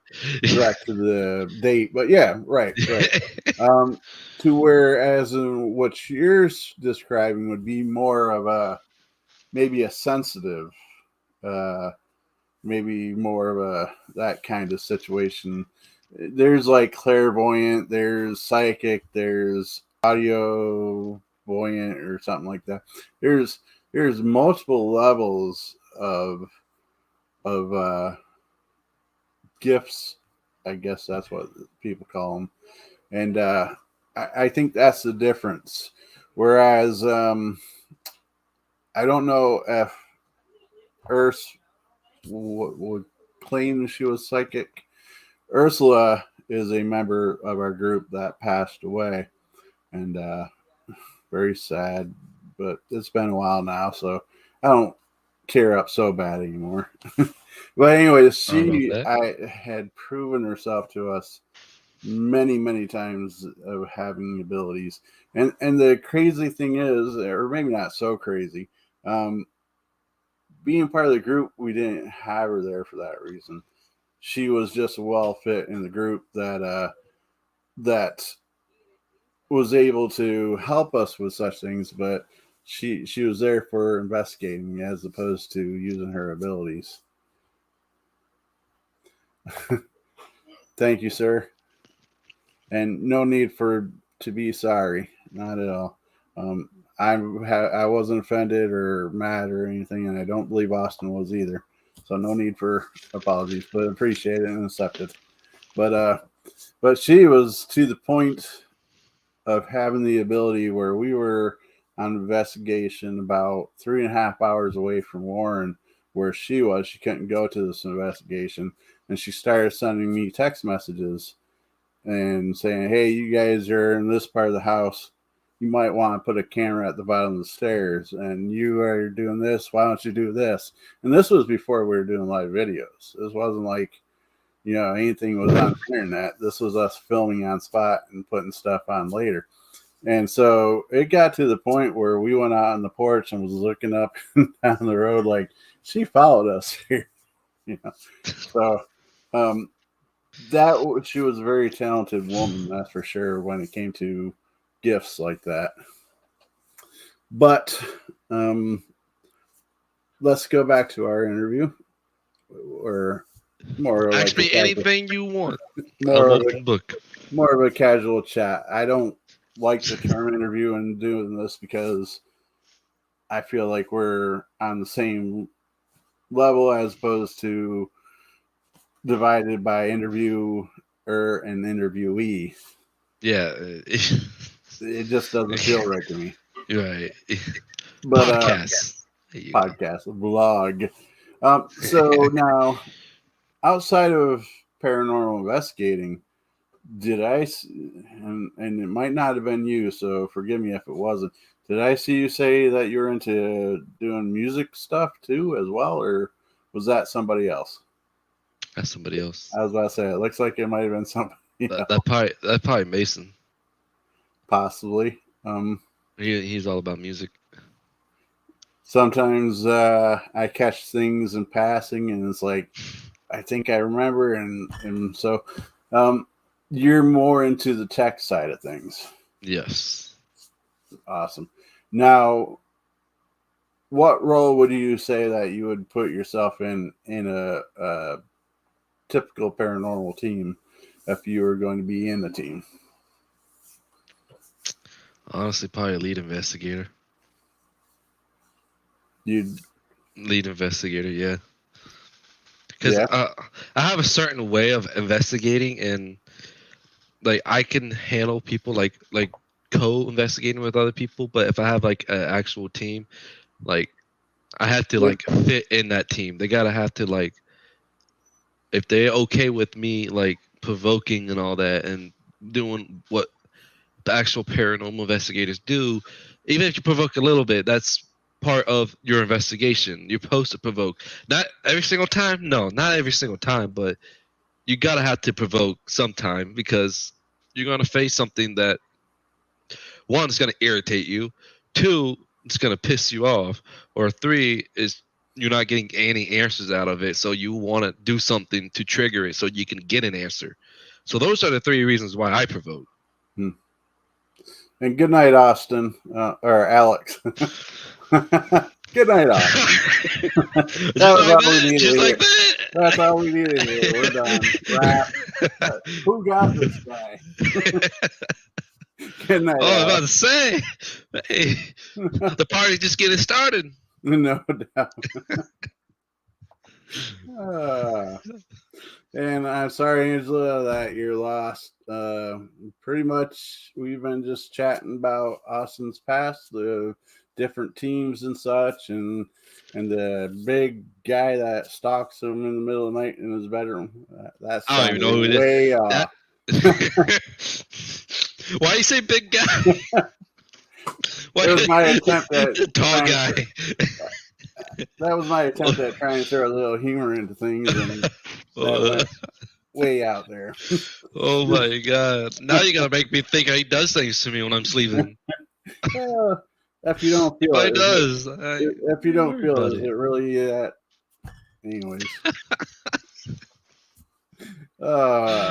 direct to the date, but yeah, right. To whereas what you're describing would be more of maybe a sensitive, maybe more of that kind of situation. There's like clairvoyant, there's psychic, there's audio voyant or something like that. There's multiple levels of gifts, I guess that's what people call them, and I think that's the difference. Whereas I don't know if Earth would claim she was psychic. Ursula is a member of our group that passed away, and very sad. But it's been a while now, so I don't tear up so bad anymore. But anyways, I had proven herself to us many times of having abilities, and the crazy thing is, or maybe not so crazy, being part of the group, we didn't have her there for that reason. She was just well fit in the group that was able to help us with such things, but she was there for investigating as opposed to using her abilities. Thank you, sir. And no need to be sorry, not at all. I wasn't offended or mad or anything, and I don't believe Austin was either. So no need for apologies, but appreciate it and accept it. But she was to the point of having the ability where we were on investigation about 3.5 hours away from Warren, where she was. She couldn't go to this investigation, and she started sending me text messages and saying, "Hey, you guys are in this part of the house. You might want to put a camera at the bottom of the stairs, and you are doing this. Why don't you do this?" And this was before we were doing live videos. This wasn't like, anything was on the internet. This was us filming on spot and putting stuff on later. And so it got to the point where we went out on the porch and was looking up and down the road like she followed us here. So she was a very talented woman, that's for sure, when it came to gifts like that. But let's go back to our interview, or more ask me anything you want. More of a casual chat. I don't like the term interview and doing this because I feel like we're on the same level as opposed to divided by interviewer and interviewee. Yeah. It just doesn't feel right to me. Right. But podcast, vlog. So now, outside of paranormal investigating, did I, and it might not have been you, so forgive me if it wasn't, did I see you say that you're into doing music stuff too as well, or was that somebody else? That's somebody else. I was about to say, it looks like it might have been somebody else. That's probably Mason. Possibly. He's all about music. Sometimes I catch things in passing, and it's like, I think I remember, and so you're more into the tech side of things. Yes. Awesome. Now, what role would you say that you would put yourself in a typical paranormal team if you were going to be in the team? Honestly, probably lead investigator. You'd lead investigator, yeah. Because I have a certain way of investigating, and like I can handle people like co-investigating with other people. But if I have like an actual team, like I have to like fit in that team. They gotta have to like, if they're okay with me like provoking and all that and doing what the actual paranormal investigators do, even if you provoke a little bit, that's part of your investigation. You're supposed to provoke. Not every single time. No, not every single time, but you gotta have to provoke sometime, because you're gonna face something that, one, is gonna irritate you, two, it's gonna piss you off, or three, is you're not getting any answers out of it, so you want to do something to trigger it so you can get an answer. So those are the three reasons why I provoke. And good night, Austin, or Alex. Good night, Austin. That's all we needed here. We're done. Wrap. Who got this guy? Good night. Oh, I was about to say, hey, the party's just getting started. No doubt. And I'm sorry, Angela, that you're lost. Pretty much, we've been just chatting about Austin's past, the different teams and such, and the big guy that stalks him in the middle of the night in his bedroom. That's I don't even know who it is. Way off. Why you say big guy? That was my attempt at tall guy. That was my attempt at trying to throw a little humor into things, and that went way out there. Oh my god! Now you're gonna make me think he does things to me when I'm sleeping. If you don't feel He it, does. if you don't feel it, is it really that? Anyways,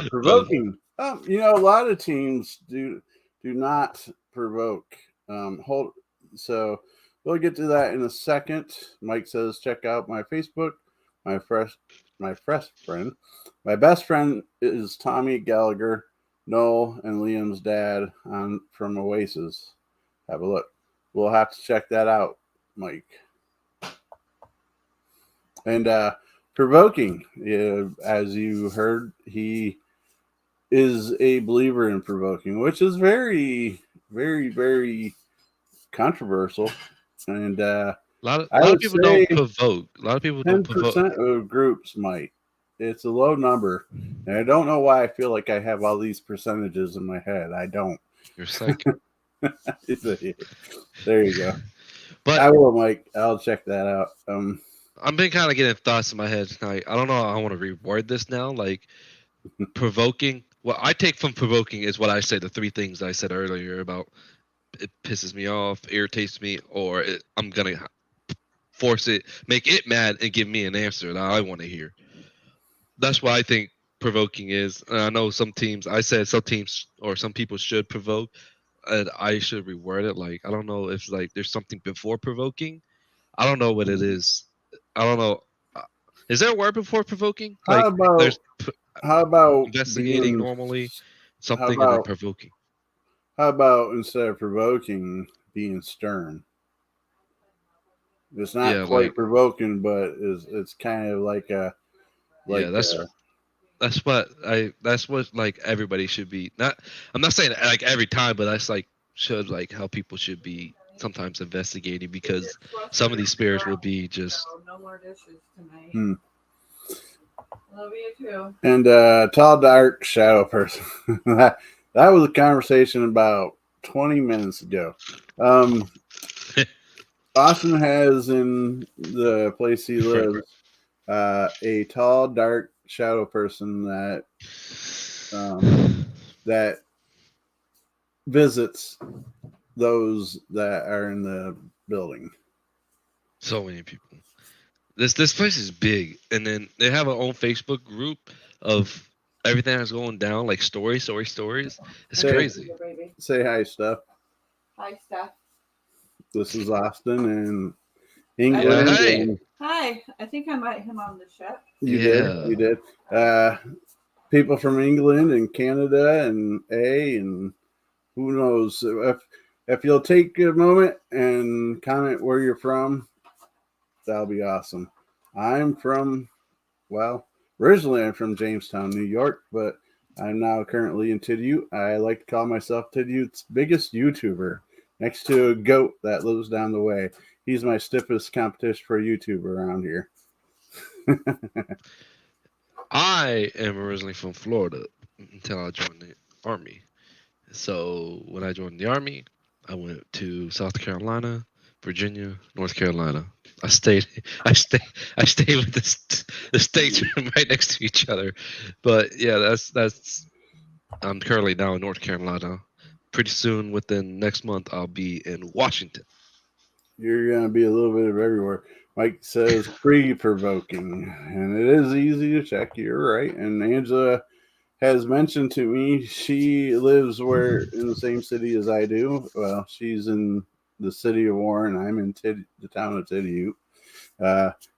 provoking. A lot of teams do not provoke. So we'll get to that in a second. Mike says, check out my Facebook. My best friend is Tommy Gallagher, Noel and Liam's dad from Oasis. Have a look. We'll have to check that out, Mike. And provoking, as you heard, he is a believer in provoking, which is very, very, very controversial. And a lot of people don't provoke. A lot of people don't provoke. 10% of groups might. It's a low number. And I don't know why I feel like I have all these percentages in my head. I don't. You're psychic. There you go. But I will, Mike. I'll check that out. I've been kind of getting thoughts in my head tonight. I don't know how I want to reword this now. Like provoking. What I take from provoking is what I said, the three things I said earlier about it pisses me off, irritates me, or I'm going to force it, make it mad, and give me an answer that I want to hear. That's what I think provoking is. And I know some teams, I said some teams or some people should provoke, and I should reword it. Like, I don't know if like there's something before provoking. I don't know what it is. I don't know. Is there a word before provoking? Like, how about investigating normally? Something and then provoking. How about instead of provoking, being stern? It's not quite provoking, but it's kind of like a. That's what like everybody should be. I'm not saying like every time, but that's like should like how people should be sometimes investigating, because some of these spirits will be just. No more dishes tonight. Love you too. And tall, dark shadow person. that was a conversation about 20 minutes ago. Austin has in the place he lives a tall, dark shadow person that visits those that are in the building. So many people. This place is big, and then they have an own Facebook group of everything that's going down, like stories. It's crazy. Say hi, Steph. Hi, Steph. This is Austin and England. Hey. Hi. I think I might him on the show. You did. People from England and Canada and who knows. If you'll take a moment and comment where you're from, that'll be awesome. Originally I'm from Jamestown, New York, but I'm now currently in Tidioute. I like to call myself Tidioutte's biggest YouTuber, next to a goat that lives down the way. He's my stiffest competition for a YouTuber around here. I am originally from Florida until I joined the Army. So when I joined the Army, I went to South Carolina, Virginia, North Carolina. I stayed with the states right next to each other. But yeah, that's I'm currently now in North Carolina. Pretty soon, within next month, I'll be in Washington. You're gonna be a little bit of everywhere. Mike says pre-provoking, and it is easy to check. You're right. And Angela has mentioned to me she lives in the same city as I do. Well, she's in the city of Warren. I'm in the town of Tidioute.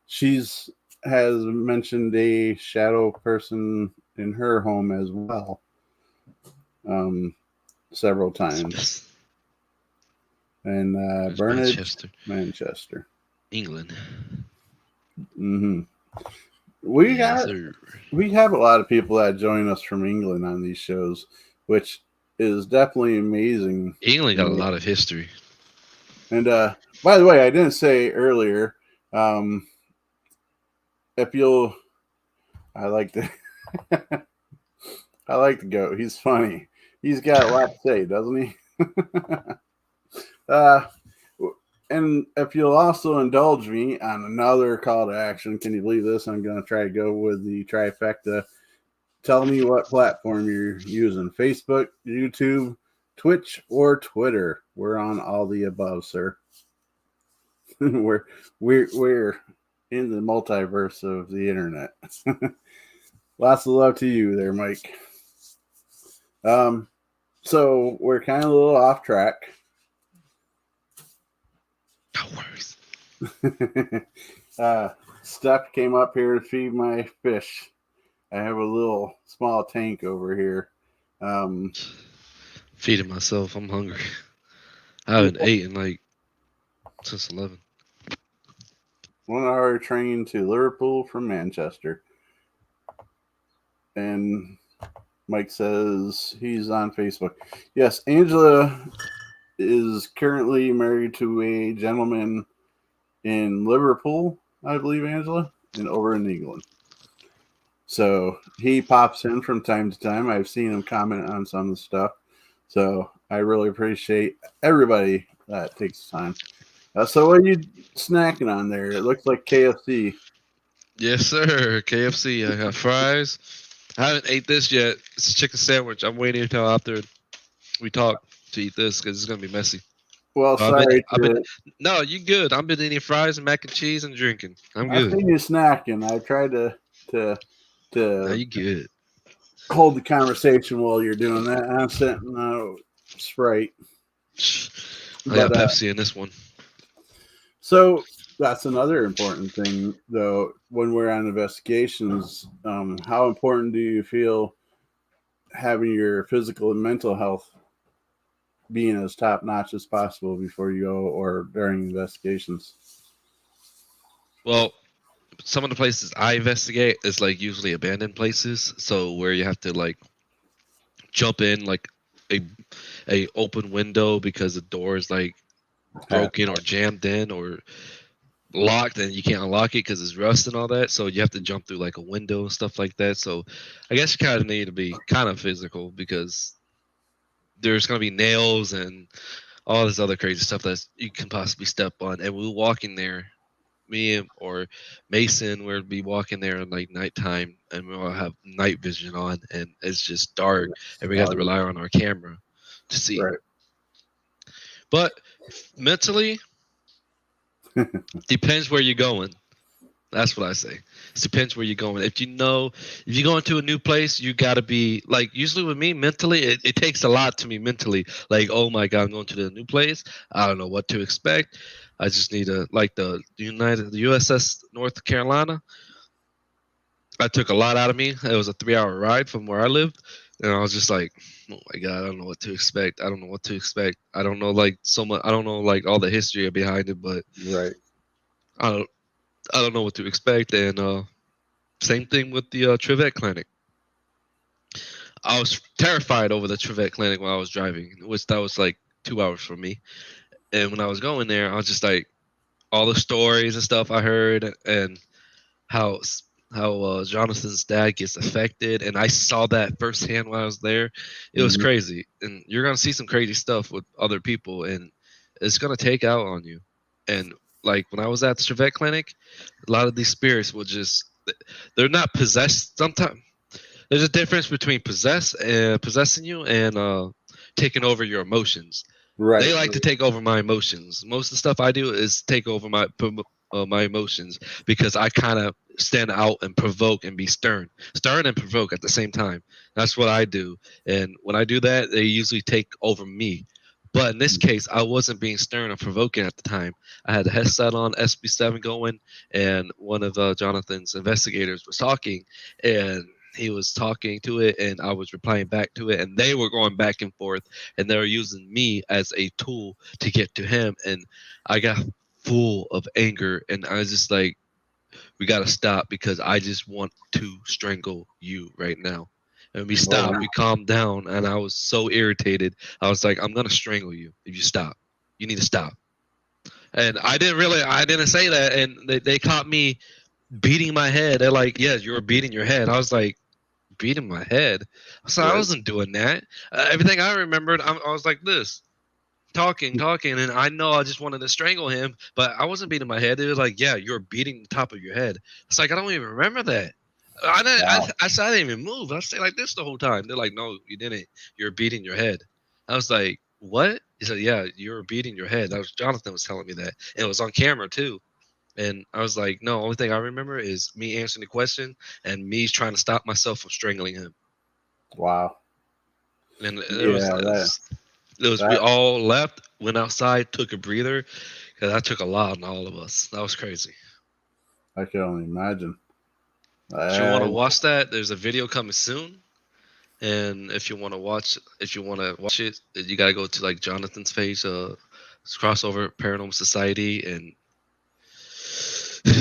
She's has mentioned a shadow person in her home as well, several times. And Bernard, Manchester, England. Mm-hmm. We have a lot of people that join us from England on these shows, which is definitely amazing. England got a lot of history. And by the way, I didn't say earlier, if you'll, I like to, I like the goat. He's funny. He's got a lot to say, doesn't he? And if you'll also indulge me on another call to action, can you believe this? I'm going to try to go with the trifecta. Tell me what platform you're using: Facebook, YouTube, Twitch, or Twitter. We're on all the above, sir. we're in the multiverse of the internet. Lots of love to you there, Mike. So we're kind of a little off track. No worries. Steph came up here to feed my fish. I have a little small tank over here. Feeding myself. I'm hungry. I haven't eaten since 11. 1 hour train to Liverpool from Manchester. And Mike says he's on Facebook. Yes, Angela is currently married to a gentleman in Liverpool, I believe, Angela, and over in England. So he pops in from time to time. I've seen him comment on some of the stuff. So I really appreciate everybody that takes time. So what are you snacking on there? It looks like KFC. Yes, sir. KFC. I got fries. I haven't ate this yet. It's a chicken sandwich. I'm waiting until after we talk to eat this because it's going to be messy. Well, sorry. No, you good. I've been eating fries and mac and cheese and drinking. I'm good. I've seen you snacking. I tried to No, you good. Hold the conversation while you're doing that. I'm sitting Sprite. I got Pepsi in this one. So that's another important thing, though, when we're on investigations. How important do you feel having your physical and mental health being as top notch as possible before you go or during investigations? Well, some of the places I investigate is usually abandoned places, so where you have to jump in a open window because the door is broken or jammed in or locked and you can't unlock it because it's rust and all that, so you have to jump through a window and stuff like that. So I guess you kind of need to be kind of physical because there's going to be nails and all this other crazy stuff that you can possibly step on. And we're walking there, me or Mason would be walking there at nighttime, and we'll have night vision on, and it's just dark, and we have to rely on our camera to see. Right. But mentally, depends where you're going. That's what I say. It depends where you're going. If you go into a new place, you got to be usually with me mentally, it takes a lot to me mentally. Oh my God, I'm going to the new place. I don't know what to expect. I just need the USS North Carolina. I took a lot out of me. It was a 3-hour ride from where I lived. And I was just oh my God, I don't know what to expect. I don't know what to expect. I don't know so much. I don't know all the history behind it, but right. I don't know what to expect. And same thing with the Trivette Clinic. I was terrified over the Trivette Clinic when I was driving, which that was 2 hours from me. And when I was going there, I was just all the stories and stuff I heard and how Jonathan's dad gets affected. And I saw that firsthand when I was there. It was crazy. And you're going to see some crazy stuff with other people, and it's going to take out on you. And when I was at the Trivette Clinic, a lot of these spirits will they're not possessed. Sometimes there's a difference between possessing you and taking over your emotions. Right. They like to take over my emotions. Most of the stuff I do is take over my emotions because I kind of stand out and provoke and be stern and provoke at the same time. That's what I do. And when I do that, they usually take over me. But in this case, I wasn't being stern or provoking at the time. I had the headset on, SB7 going, and one of Jonathan's investigators was talking, and he was talking to it, and I was replying back to it, and they were going back and forth, and they were using me as a tool to get to him, and I got full of anger, and I was just we got to stop because I just want to strangle you right now. And we stopped, we calmed down, and I was so irritated. I was I'm going to strangle you if you stop. You need to stop. And I didn't say that, and they caught me beating my head. They're yes, you were beating your head. I was beating my head. So I wasn't doing that. Everything I remembered, I was like this. Talking, and I know I just wanted to strangle him, but I wasn't beating my head. It was like, yeah, you're beating the top of your head. It's like, I don't even remember that. I said I didn't even move. I stayed like this the whole time. They're like, no, you didn't. You're beating your head. I was like, what? He said, yeah, you're beating your head. That was Jonathan was telling me that. And it was on camera too. And I was like, no, only thing I remember is me answering the question and me trying to stop myself from strangling him. Wow. And we all left, went outside, took a breather, because that took a lot on all of us. That was crazy. I can only imagine. If you want to watch that, there's a video coming soon. And if you want to watch it, you gotta go to like Jonathan's page, it's Crossover Paranormal Society, and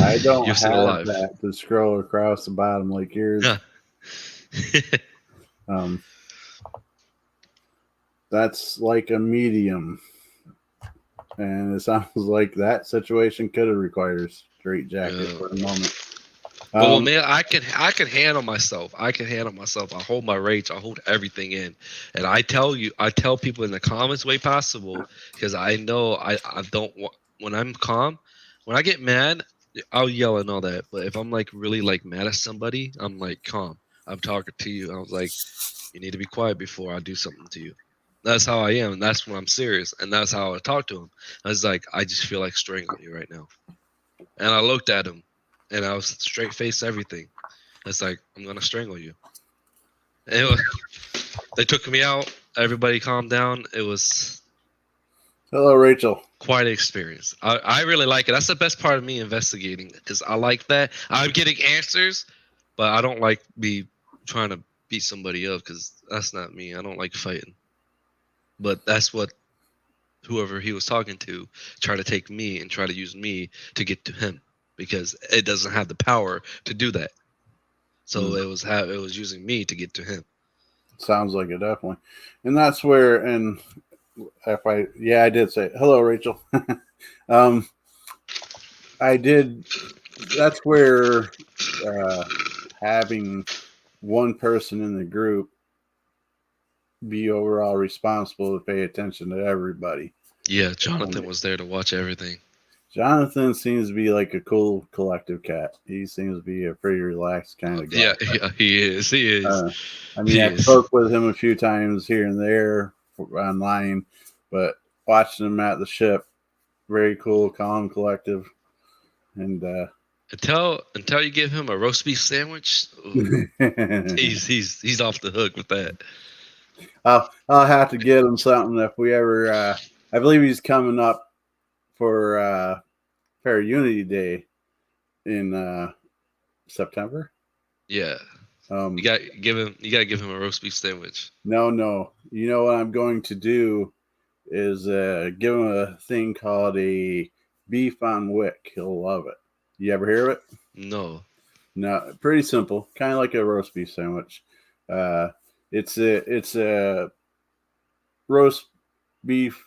I don't have that to scroll across the bottom like yours. That's like a medium, and it sounds like that situation could have required a straight jacket for a moment. Well, man, I can handle myself. I hold my rage. I hold everything in, and I tell people in the calmest way possible, because I know I don't want, when I'm calm, when I get mad, I'll yell and all that. But if I'm like really like mad at somebody, I'm like calm. I'm talking to you. I was like, you need to be quiet before I do something to you. That's how I am, and that's when I'm serious, and that's how I talk to him. I was like, I just feel like strangling you right now, and I looked at him. And I was straight face everything. It's like, I'm gonna strangle you. And they took me out. Everybody calmed down. It was hello, Rachel. Quite an experience. I really like it. That's the best part of me investigating, because I like that. I'm getting answers, but I don't like trying to beat somebody up, because that's not me. I don't like fighting. But that's what whoever he was talking to tried to take me and try to use me to get to him, because it doesn't have the power to do that. So it was using me to get to him. Sounds like it, definitely. And that's where, and I did say hello, Rachel. I did. That's where having one person in the group be overall responsible to pay attention to everybody. Yeah, Jonathan was there to watch everything. Jonathan seems to be like a cool collective cat. He seems to be a pretty relaxed kind of guy. Yeah, he is. I spoke with him a few times here and there online, but watching him at the ship, very cool, calm, collective. And until you give him a roast beef sandwich, he's off the hook with that. I'll have to get him something if we ever. I believe he's coming up for Unity Day in September. Yeah. You gotta give him a roast beef sandwich. No. You know what I'm going to do is give him a thing called a beef on wick. He'll love it. You ever hear of it? No. Pretty simple. Kind of like a roast beef sandwich. It's a roast beef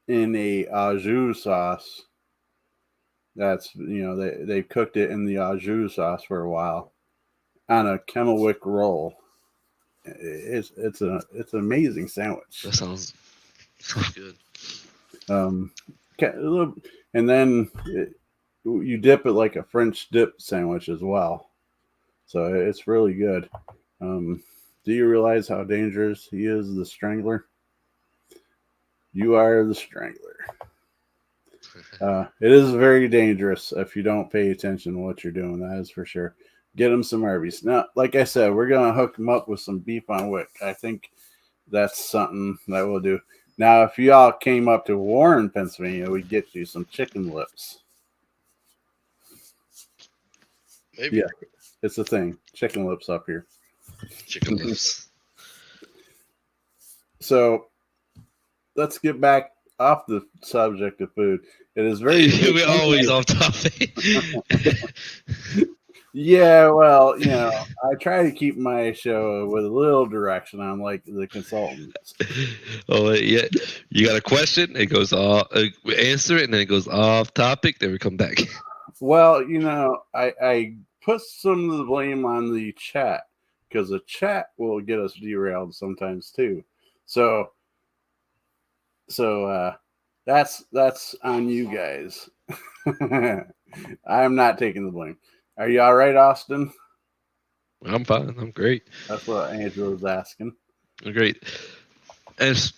in a au jus sauce. That's, they cooked it in the au jus sauce for a while on a Kennewick roll. It's an amazing sandwich. That sounds good. And then you dip it like a French dip sandwich as well. So it's really good. Do you realize how dangerous he is, the strangler? You are the strangler. It is very dangerous if you don't pay attention to what you're doing. That is for sure. Get him some Arby's. Now, like I said, we're going to hook him up with some beef on wick. I think that's something that we'll do. Now, if you all came up to Warren, Pennsylvania, we'd get you some chicken lips. Maybe. Yeah, it's a thing. Chicken lips up here. Chicken lips. So, let's get back off the subject of food. It is very. We're always off topic. Yeah, well, I try to keep my show with a little direction. I'm like the consultants. Oh, yeah. You got a question? It goes off. We answer it, and then it goes off topic. Then we come back. Well, I put some of the blame on the chat, because the chat will get us derailed sometimes too. So that's on you guys. I'm not taking the blame. Are you all right, Austin? I'm fine. I'm great. That's what Angela's asking. I'm great. And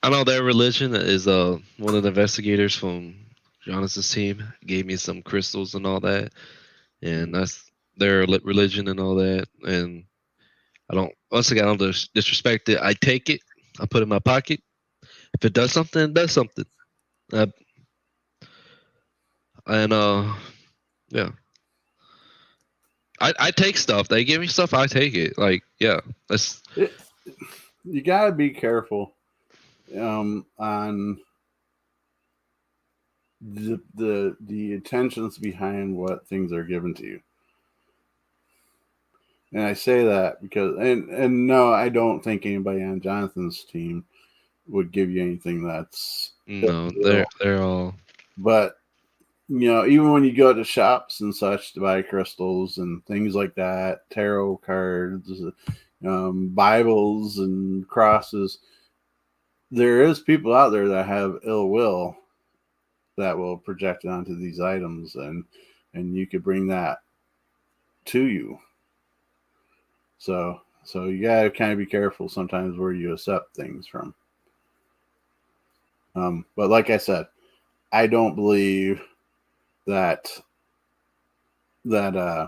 I know their religion is one of the investigators from Jonathan's team gave me some crystals and all that, and that's their religion and all that. And I don't disrespect it. I take it. I put it in my pocket. If it does something, it does something. Yeah. I take stuff. They give me stuff. I take it. Like, yeah, you gotta be careful on the intentions behind what things are given to you. And I say that because and no, I don't think anybody on Jonathan's team would give you anything that's no, they're all. But even when you go to shops and such to buy crystals and things like that, tarot cards, Bibles and crosses, there is people out there that have ill will that will project it onto these items, and you could bring that to you. So you gotta kind of be careful sometimes where you accept things from. But like I said, I don't believe that I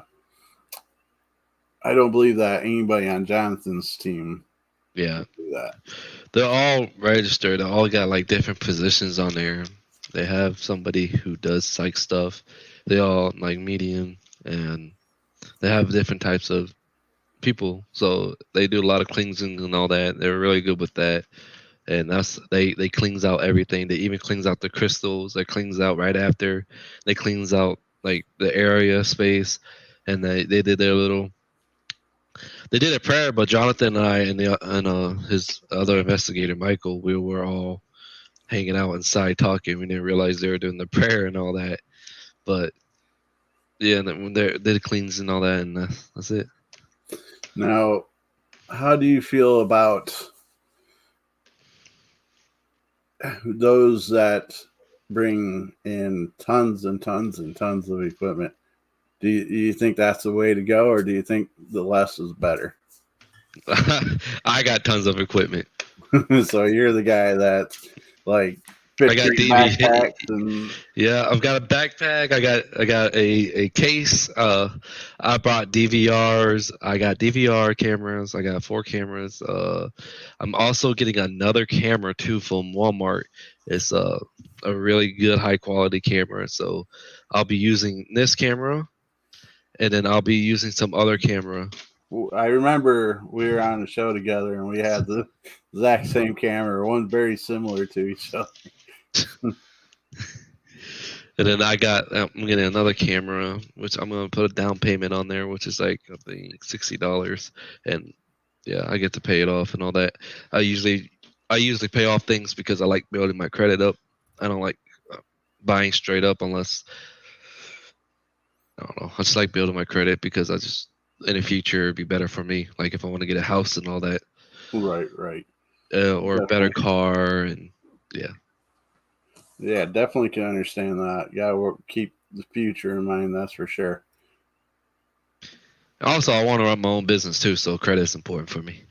don't believe that anybody on Jonathan's team Yeah, do that. They're all registered. They all got like different positions on there. They have somebody who does psych stuff. They all like medium, and they have different types of people. So they do a lot of cleansing and all that. They're really good with that. And they cleans out everything. They even cleans out the crystals. They cleans out right after. They cleans out like the area space, and they did their little. They did a prayer, but Jonathan and I and his other investigator Michael, we were all hanging out inside talking. We didn't realize they were doing the prayer and all that. But yeah, and when they did cleans and all that, and that's it. Now, how do you feel about those that bring in tons and tons and tons of equipment? Do you think that's the way to go, or do you think the less is better? I got tons of equipment. So you're the guy that's like I got backpacks and yeah, I've got a backpack. I got a case. I brought DVRs. I got DVR cameras. I got 4 cameras. I'm also getting another camera too from Walmart. It's a really good high quality camera. So I'll be using this camera, and then I'll be using some other camera. I remember we were on a show together and we had the exact same camera, one very similar to each other. And then I'm getting another camera, which I'm gonna put a down payment on there, which is like I think $60, and yeah, I get to pay it off and all that. I usually pay off things because I like building my credit up. I don't like buying straight up unless I don't know. I just like building my credit because I just in the future it'd be better for me. Like if I want to get a house and all that, right, or a better car, and yeah, definitely can understand that. You gotta keep the future in mind. That's for sure. Also, I want to run my own business too, so credit's important for me.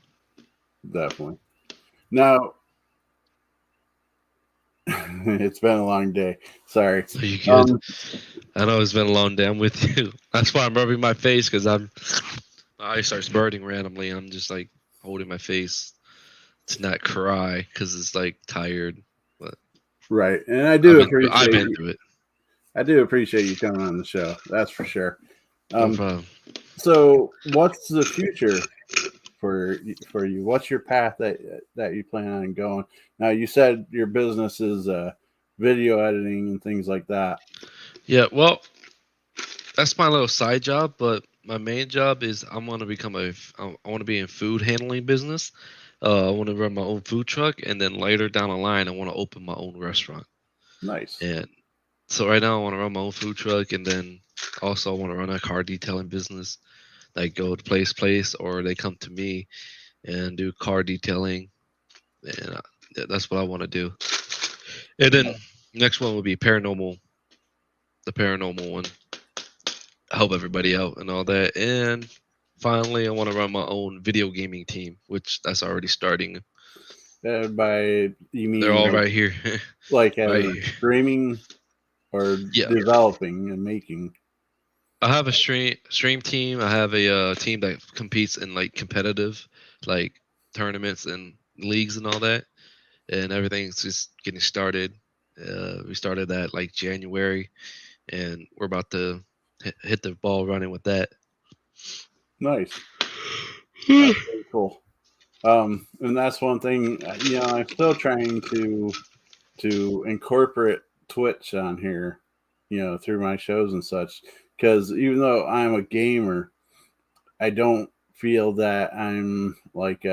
Definitely. Now, it's been a long day. Sorry. Are you good? I know it's been a long day. I'm with you. That's why I'm rubbing my face because my eye starts burning randomly. I'm just like holding my face to not cry because it's like tired. But right, and I do appreciate. I've been through it. I do appreciate you coming on the show. That's for sure. No problem. So, what's the future for you? What's your path that you plan on going? Now, you said your business is video editing and things like that. Yeah, well, that's my little side job, but my main job is I want to be in food handling business. I want to run my own food truck, and then later down the line, I want to open my own restaurant. Nice. And so right now, I want to run my own food truck, and then Also, I want to run a car detailing business. Like go to place, or they come to me and do car detailing, and that's what I want to do. And then next one would be paranormal, the paranormal one. Help everybody out and all that. And finally, I want to run my own video gaming team, which that's already starting. By you mean they're all right here, like right here. Streaming or developing and making? I have a stream team. I have a team that competes in like competitive, like tournaments and leagues and all that, and everything's just getting started. We started that like January, and we're about to hit the ball running with that. Nice. That's really cool. And that's one thing, I'm still trying to incorporate Twitch on here, through my shows and such. Because even though I'm a gamer, I don't feel that I'm like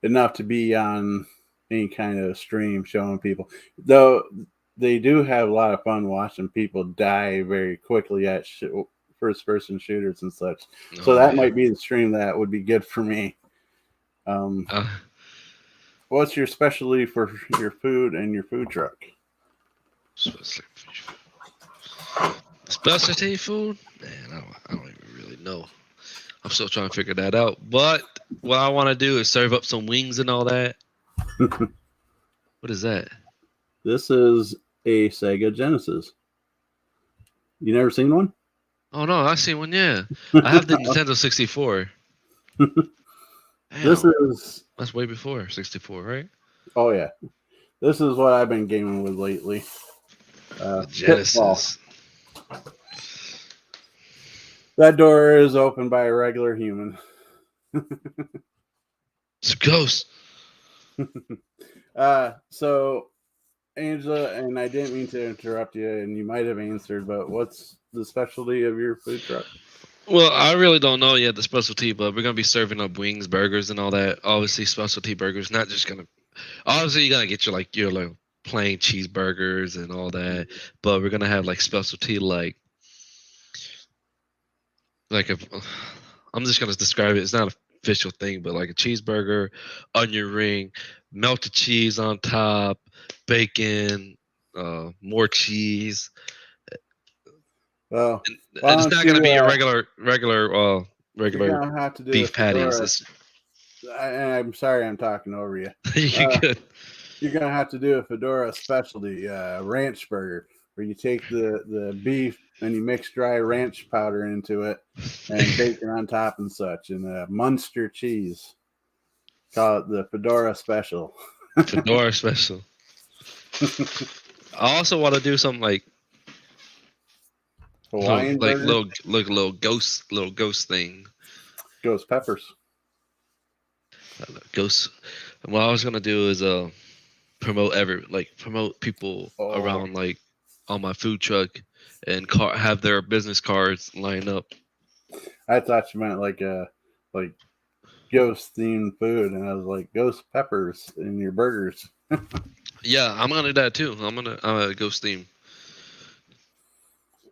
enough to be on any kind of stream showing people. Though they do have a lot of fun watching people die very quickly at first-person shooters and such. So that might be the stream that would be good for me. What's your specialty for your food and your food truck? Specialty food? Man, I don't even really know. I'm still trying to figure that out. But what I want to do is serve up some wings and all that. What is that? This is a Sega Genesis. You never seen one? Oh no, I seen one. Yeah, I have the Nintendo 64. That's way before 64, right? Oh yeah, this is what I've been gaming with lately. Genesis. That door is opened by a regular human. It's a ghost. So, Angela, and I didn't mean to interrupt you, and you might have answered, but what's the specialty of your food truck? Well, I really don't know yet the specialty, but we're gonna be serving up wings, burgers, and all that. Obviously, specialty burgers. Not just gonna. Obviously, you gotta get your plain cheeseburgers and all that, but we're gonna have like specialty like a. I'm just gonna describe it. It's not an official thing, but like a cheeseburger, onion ring, melted cheese on top, bacon, more cheese. Well, and it's not gonna be a regular you're gonna have to do beef patties. I'm sorry, I'm talking over you. You could. You're gonna have to do a Fedora specialty ranch burger, where you take the beef and you mix dry ranch powder into it and bacon on top and such, and Munster cheese. Call it the Fedora special. Fedora special. I also want to do something like Hawaiian like burger? little ghost thing. Ghost peppers. Ghost. And what I was gonna do is promote people around like on my food truck and have their business cards line up. I thought you meant like ghost themed food, and I was like, ghost peppers in your burgers. Yeah, I'm gonna do that too. I'm a ghost theme.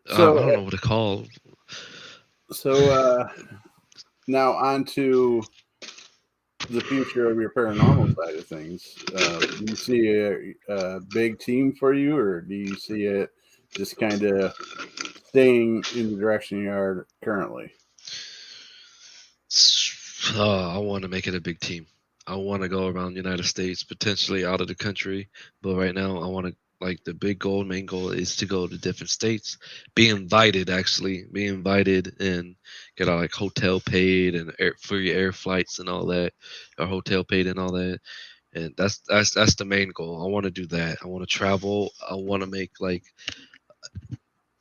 So I don't know what to call. So now on to the future of your paranormal side of things. Do you see a big team for you, or do you see it just kind of staying in the direction you are currently? I want to make it a big team. I want to go around the United States, potentially out of the country. But right now, I want to, like, the main goal is to go to different states, be invited and get our like hotel paid and free air flights and all that, or hotel paid and all that. And that's the main goal. I want to do that. I want to travel. I want to make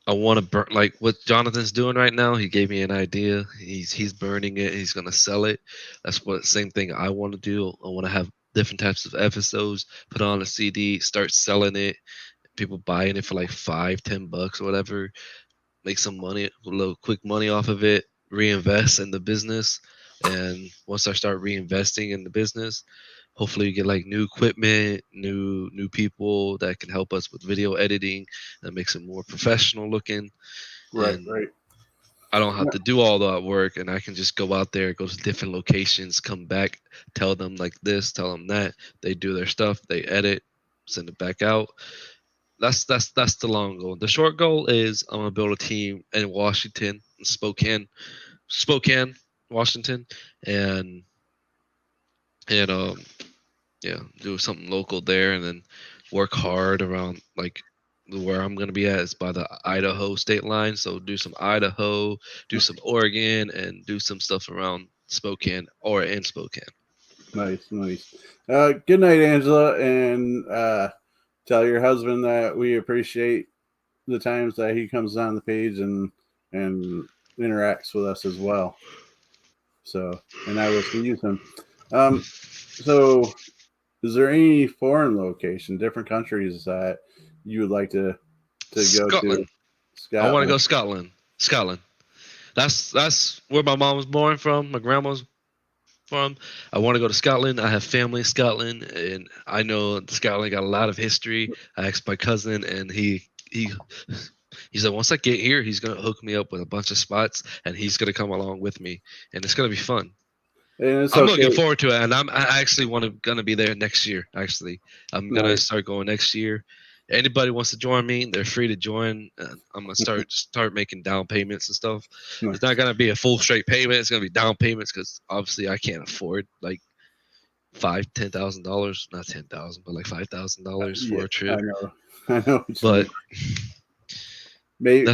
I want to burn like what Jonathan's doing right now. He gave me an idea. He's burning it. He's gonna sell it. That's what same thing I want to do. I want to have different types of episodes, put on a CD, start selling it. People buying it for like $5-10 or whatever. Make some money, a little quick money off of it. Reinvest in the business, and once I start reinvesting in the business, hopefully we get like new equipment, new people that can help us with video editing that makes it more professional looking. Right. I don't have to do all that work, and I can just go out there, go to different locations, come back, tell them like this, tell them that. They do their stuff, they edit, send it back out. That's the long goal. The short goal is I'm gonna build a team in Washington, Spokane, Washington, and do something local there, and then work hard around like where I'm gonna be at is by the Idaho state line. So do some Idaho, do some Oregon, and do some stuff around Spokane or in Spokane. Nice. Good night, Angela, and tell your husband that we appreciate the times that he comes on the page and interacts with us as well. So, and I will use him. So, is there any foreign location, different countries that you would like to go to? Scotland. I want to go Scotland. That's where my mom was born from. My grandma's from. I want to go to Scotland. I have family in Scotland, and I know Scotland got a lot of history. I asked my cousin, and he said once I get here, he's gonna hook me up with a bunch of spots, and he's gonna come along with me, and it's gonna be fun. I'm looking forward to it, and I actually gonna be there next year. Actually, I'm gonna start going next year. Anybody wants to join me, they're free to join. I'm gonna start making down payments and stuff. Nice. It's not gonna be a full straight payment. It's gonna be down payments because obviously I can't afford like $10,000, not $10,000, but like $5,000 for a trip. I know. But maybe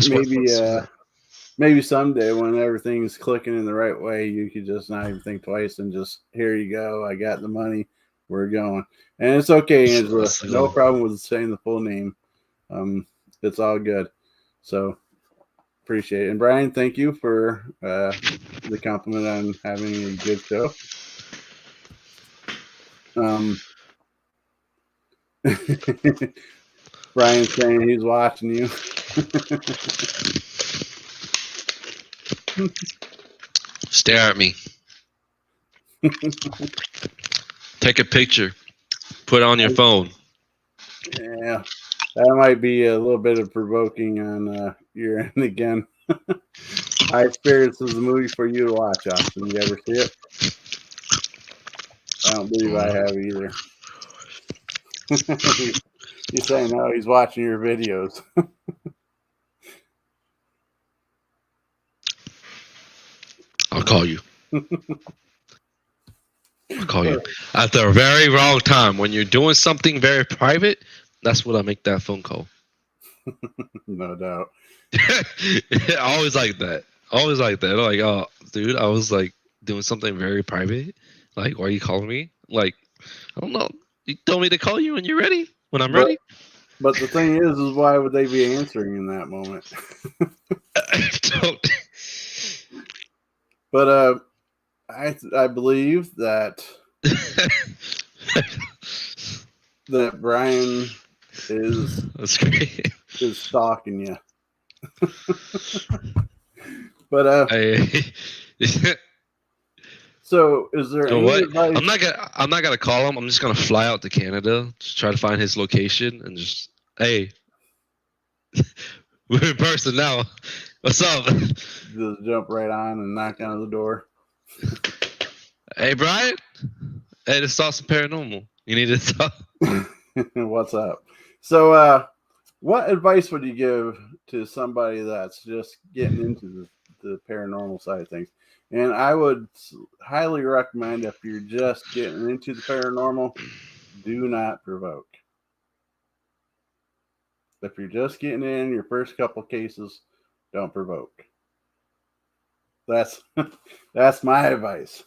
someday when everything's clicking in the right way, you could just not even think twice and just, here you go. I got the money. We're going. And it's okay, Angela. No problem with saying the full name. It's all good. So appreciate it. And Brian, thank you for the compliment on having a good show. Brian's saying he's watching you. Stare at me. Take a picture. Put it on your phone. Yeah, that might be a little bit of provoking on your end again. High Spirits is a movie for you to watch, Austin. You ever see it? I don't believe I have either. He's saying no, he's watching your videos. I'll call you. I'll call you at the very wrong time when you're doing something very private. That's when I make that phone call. No doubt. Always like that. Like, oh, dude, I was like doing something very private. Like, why are you calling me? Like, I don't know. You told me to call you when you're ready. When I'm ready. But the thing is why would they be answering in that moment? I don't. But I believe that that Brian that's great. Is stalking you. But so is there any advice? I'm not gonna call him. I'm just gonna fly out to Canada, just try to find his location, and just hey, we're in person now. What's up? Just jump right on and knock on the door. Hey, Brian. Hey, this is Awesome Paranormal. You need to talk. What's up? So, what advice would you give to somebody that's just getting into the paranormal side of things? And I would highly recommend, if you're just getting into the paranormal, do not provoke. If you're just getting in your first couple cases, don't provoke. That's my advice.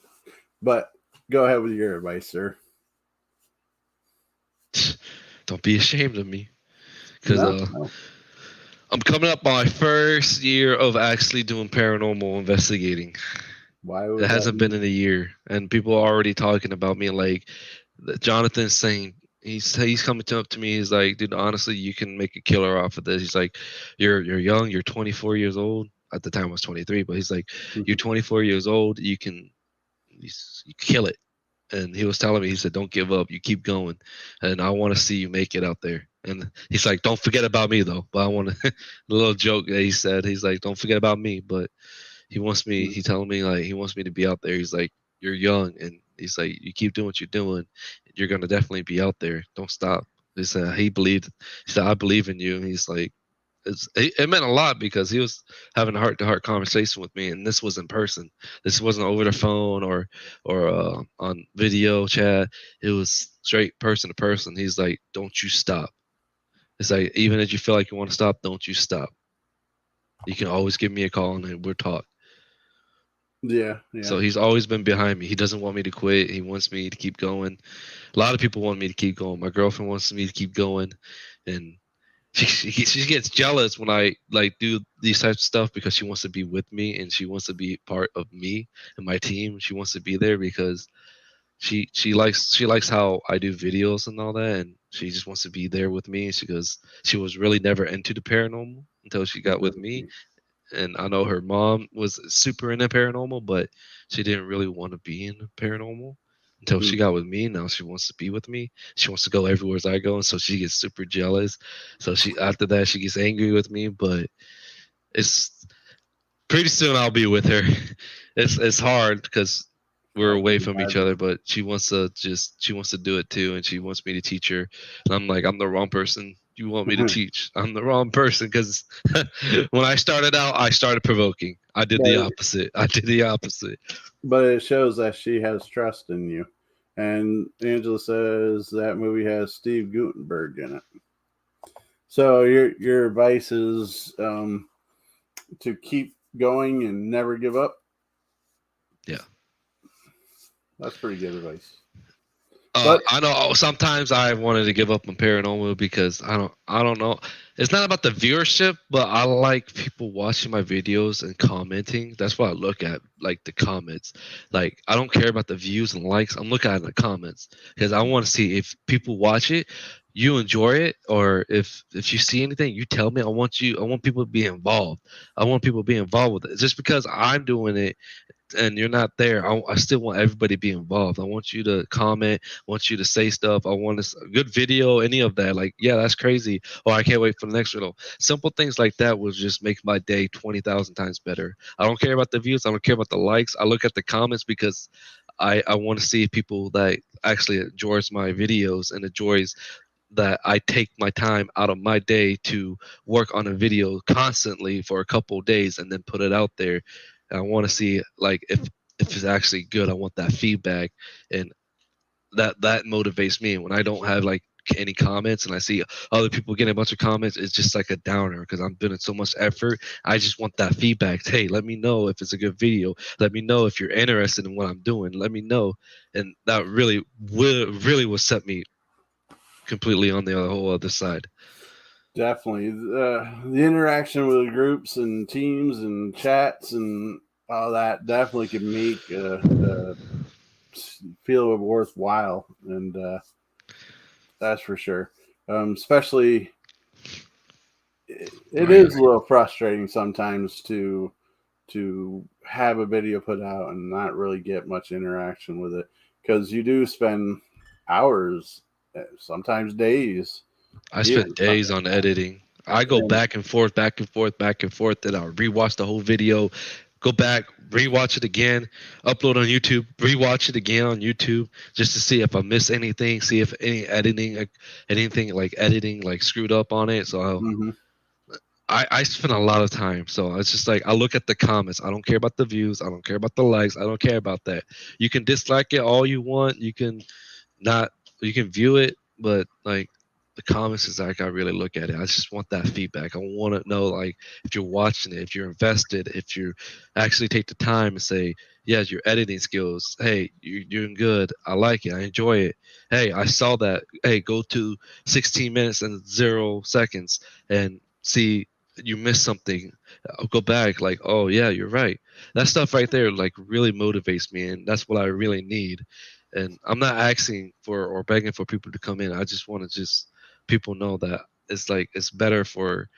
But go ahead with your advice, sir. Don't be ashamed of me. Because I'm coming up on my first year of actually doing paranormal investigating. Why would it hasn't been in a year, and people are already talking about me. Like Jonathan's saying, he's coming up to me. He's like, dude, honestly, you can make a killer off of this. He's like, you're young, you're 24 years old. At the time I was 23, but he's like, you're 24 years old. You kill it. And he was telling me, he said, don't give up. You keep going. And I want to see you make it out there. And he's like, don't forget about me though. But I want to, the little joke that he said, he's like, don't forget about me. But he telling me like, he wants me to be out there. He's like, you're young. And he's like, you keep doing what you're doing. You're going to definitely be out there. Don't stop. He said, he said, I believe in you. And he's like, it meant a lot because he was having a heart-to-heart conversation with me, and this was in person. This wasn't over the phone or on video chat. It was straight person to person. He's like, don't you stop. It's like, even if you feel like you want to stop, don't you stop. You can always give me a call and we'll talk. Yeah. So he's always been behind me. He doesn't want me to quit. He wants me to keep going. A lot of people want me to keep going. My girlfriend wants me to keep going, and she gets jealous when I like do these types of stuff because she wants to be with me and she wants to be part of me and my team. She wants to be there because she likes how I do videos and all that, and she just wants to be there with me. She goes, she was really never into the paranormal until she got with me. And I know her mom was super into paranormal, but she didn't really want to be in paranormal until she got with me. Now she wants to be with me. She wants to go everywhere as I go, and so she gets super jealous. So after that she gets angry with me, but it's pretty soon I'll be with her. It's hard because we're away from each other, but she wants to do it too, and she wants me to teach her. And I'm like, I'm the wrong person you want me to teach. I'm the wrong person because when I started out, I started provoking. I did the opposite. But it shows that she has trust in you. And Angela says that movie has Steve Guttenberg in it. So your advice is to keep going and never give up? Yeah. That's pretty good advice. I know sometimes I wanted to give up on paranormal because I don't know. It's not about the viewership, but I like people watching my videos and commenting. That's what I look at, like the comments. Like I don't care about the views and likes. I'm looking at the comments because I want to see if people watch it, you enjoy it, or if you see anything, you tell me. I want people to be involved. I want people to be involved with it. Just because I'm doing it and you're not there, I still want everybody to be involved. I want you to comment, want you to say stuff. I want a good video, any of that. Like, yeah, that's crazy. Or I can't wait for the next video. Simple things like that will just make my day 20,000 times better. I don't care about the views. I don't care about the likes. I look at the comments because I want to see people that actually enjoys my videos and enjoys that I take my time out of my day to work on a video constantly for a couple of days and then put it out there. And I want to see like if it's actually good. I want that feedback, and that motivates me. And when I don't have like any comments and I see other people getting a bunch of comments, it's just like a downer because I'm doing so much effort. I just want that feedback. Hey, let me know if it's a good video. Let me know if you're interested in what I'm doing. Let me know. And that really will set me completely on the whole other side. Definitely. The interaction with the groups and teams and chats and all that definitely can make feel worthwhile. And that's for sure. Especially, it is a little frustrating sometimes to have a video put out and not really get much interaction with it because you do spend hours, sometimes days. I spent days on editing. I go back and forth, and I'll rewatch the whole video, go back, rewatch it again, upload on YouTube, rewatch it again on YouTube, just to see if I miss anything, see if anything like editing like screwed up on it. So I spend a lot of time. So it's just like I look at the comments. I don't care about the views. I don't care about the likes. I don't care about that. You can dislike it all you want. You can view it, but like the comments is like I really look at it. I just want that feedback. I want to know like if you're watching it, if you're invested, if you actually take the time and say, yes, your editing skills. Hey, you're doing good. I like it. I enjoy it. Hey, I saw that. Hey, go to 16 minutes and 0 seconds and see you missed something. I'll go back like, oh yeah, you're right. That stuff right there like really motivates me, and that's what I really need. And I'm not asking for or begging for people to come in. I just want to people know that it's like it's better for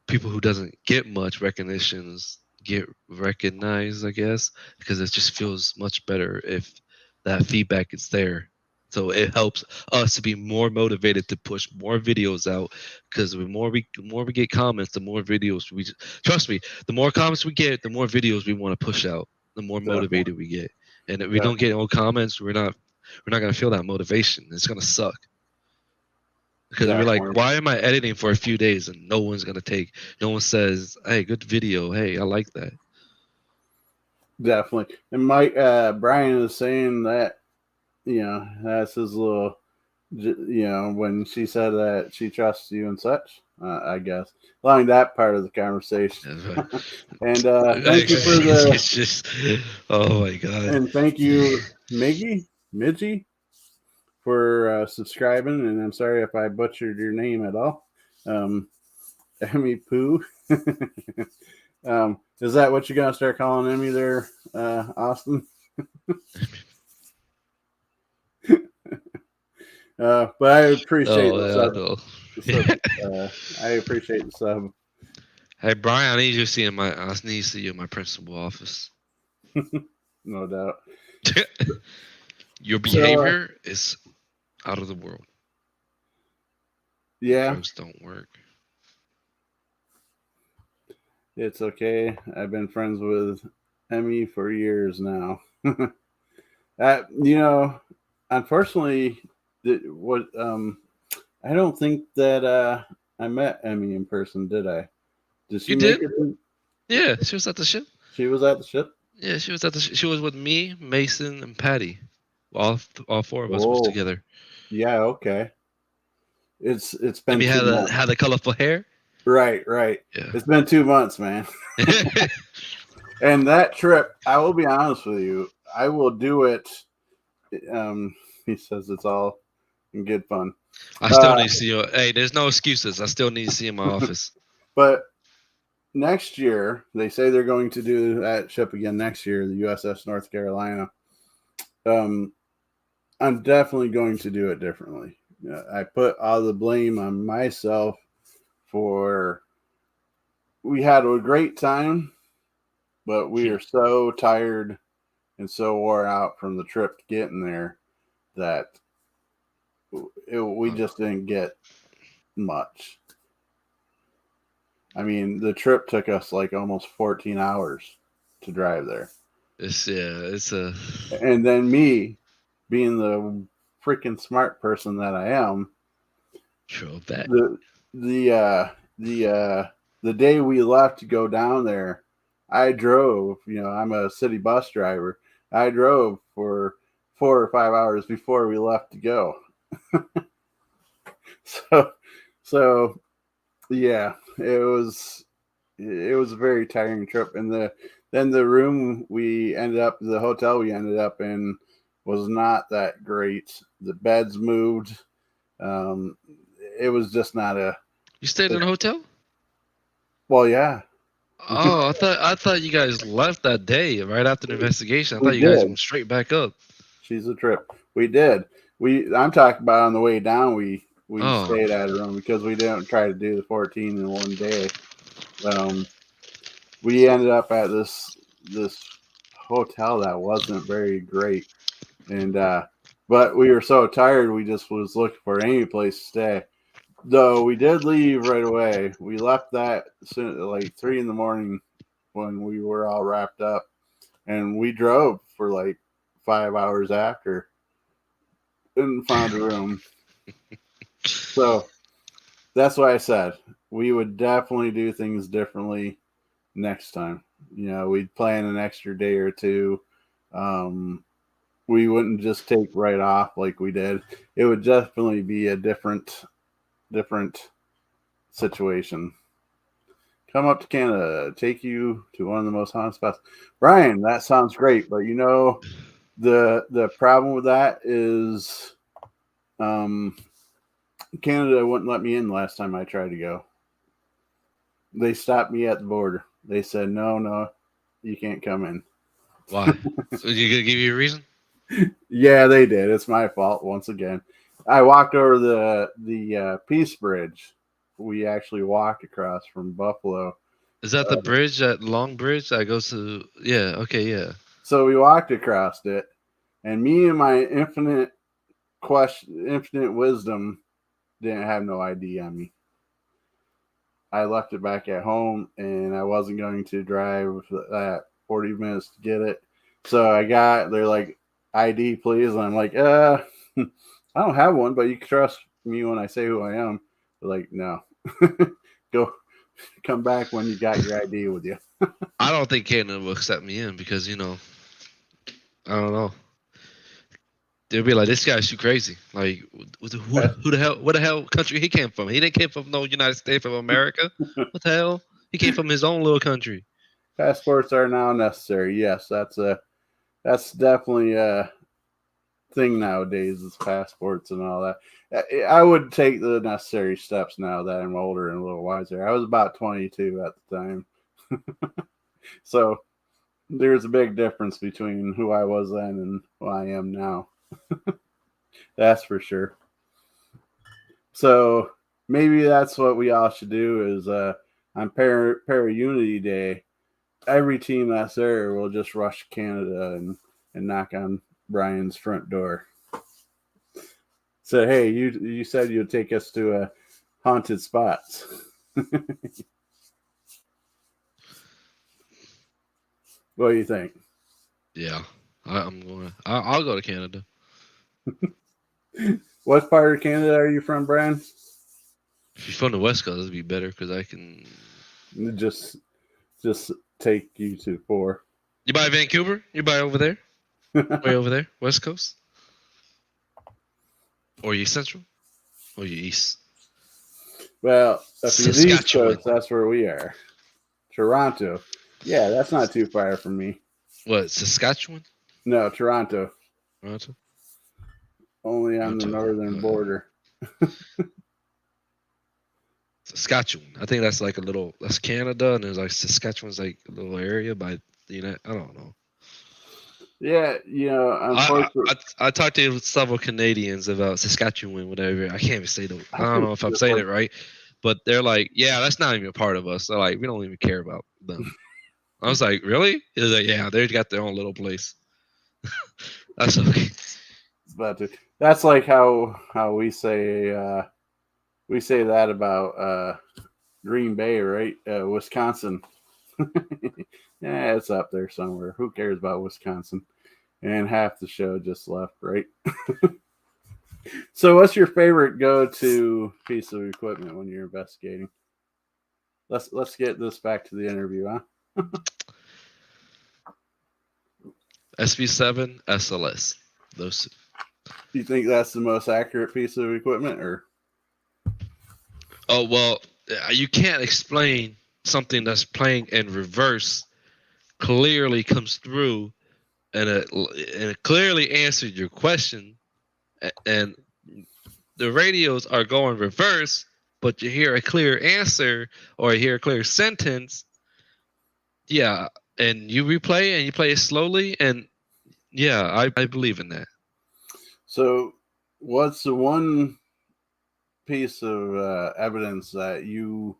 people who doesn't get much recognitions get recognized, I guess, because it just feels much better if that feedback is there. So it helps us to be more motivated to push more videos out, because the more we get comments, the more videos we trust me. The more comments we get, the more videos we want to push out. The more motivated we get. And if we don't get no comments, we're not gonna feel that motivation. It's gonna suck. Because we're like, why am I editing for a few days and no one says, hey, good video. Hey, I like that. Definitely. And Mike, Brian is saying that, that's his little, when she said that she trusts you and such, I guess. Allowing that part of the conversation. And thank you for the... It's just, oh my God. And thank you, Midgie, for subscribing. And I'm sorry if I butchered your name at all. Emmy Pooh. Is that what you're going to start calling Emmy there, Austin? But I appreciate the sub. I appreciate the sub. Hey, Brian, I need you to see you in my principal office. No doubt. Your behavior is out of the world. Yeah. Drugs don't work. It's okay. I've been friends with Emmy for years now. Unfortunately, I don't think that I met Emmy in person, did I? Did she make it? Yeah, she was at the ship. She was at the ship? Yeah, she was at the ship. She was with me, Mason, and Patty. All four of us was together. Yeah, okay. It's been. Emmy had the colorful hair. Right. Yeah. It's been 2 months, man. And that trip, I will be honest with you, I will do it. He says it's all in good fun. I still need to see you. Hey, there's no excuses. I still need to see you in my office. But next year, they say they're going to do that ship again next year, the USS North Carolina. I'm definitely going to do it differently. I put all the blame on myself we had a great time, but we are so tired and so wore out from the trip getting there that we just didn't get much. I mean, the trip took us like almost 14 hours to drive there. And then me, being the freaking smart person that I am, the day we left to go down there, I drove. I'm a city bus driver. I drove for 4 or 5 hours before we left to go. So yeah, it was a very tiring trip. And then the room the hotel we ended up in was not that great. The beds moved. It was just not a... You stayed in a hotel? Well, yeah. Oh, I thought you guys left that day right after the investigation. I thought you guys went straight back up. She's a trip. We did. I'm talking about on the way down. We stayed at a room because we didn't try to do the 14 in one day. We ended up at this hotel that wasn't very great, and but we were so tired we just was looking for any place to stay. Though we did leave right away. We left that like 3 a.m. when we were all wrapped up, and we drove for like 5 hours after and found a room. So that's why I said we would definitely do things differently next time. We'd plan an extra day or two. We wouldn't just take right off like we did. It would definitely be a different situation. Come up to Canada, take you to one of the most haunted spots. Brian, that sounds great, but the problem with that is Canada wouldn't let me in last time I tried to go. They stopped me at the border. They said, no, you can't come in. Why? So you gonna give you a reason? Yeah, they did. It's my fault once again. I walked over the Peace Bridge. We actually walked across from Buffalo. Is that the bridge, that long bridge that goes to? Yeah. Okay. Yeah. So we walked across it, and me and my infinite Infinite Wisdom didn't have no ID on me. I left it back at home, and I wasn't going to drive that 40 minutes to get it. So they're like, ID, please. And I'm like, I don't have one, but you can trust me when I say who I am. They're like, no. Go come back when you got your ID with you. I don't think Canada will accept me in because, I don't know. They'll be like, this guy's too crazy. Like, who the hell? What the hell country he came from? He didn't came from no United States of America. What the hell? He came from his own little country. Passports are now necessary. Yes, that's definitely a thing nowadays. Is passports and all that. I would take the necessary steps now that I'm older and a little wiser. I was about 22 at the time, so there's a big difference between who I was then and who I am now. That's for sure. So maybe that's what we all should do is on Para-Unity Day, every team that's there will just rush Canada and knock on Brian's front door. So, hey, you said you'd take us to haunted spots. What do you think? Yeah, I'll go to Canada. What part of Canada are you from, Brian? If you're from the West Coast, it'd be better because I can just take you to 4. You by Vancouver? You by over there? Way over there, West Coast? Or you Central? Or you East? Well, if you're East Coast, that's where we are. Toronto. Yeah, that's not too far from me. What, Saskatchewan? No, Toronto. Toronto? Only on the northern border. Saskatchewan. I think that's like that's Canada, and there's like Saskatchewan's like a little area by I don't know. Yeah, unfortunately. I talked to several Canadians about Saskatchewan, whatever. I can't even say I don't know if I'm saying it right, but they're like, yeah, that's not even a part of us. They're like, we don't even care about them. I was like, really? He was like, yeah, they got their own little place. That's okay. But that's like how we say that about Green Bay, right? Wisconsin. Yeah, it's up there somewhere. Who cares about Wisconsin? And half the show just left, right? So what's your favorite go-to piece of equipment when you're investigating? Let's get this back to the interview, huh? SB7, SLS. Those two. Do you think that's the most accurate piece of equipment, or? Oh, well, you can't explain something that's playing in reverse clearly comes through and it clearly answered your question, and the radios are going reverse, but you hear a clear answer or you hear a clear sentence. Yeah, and you replay and you play it slowly, and yeah, I believe in that. So what's the one piece of evidence that you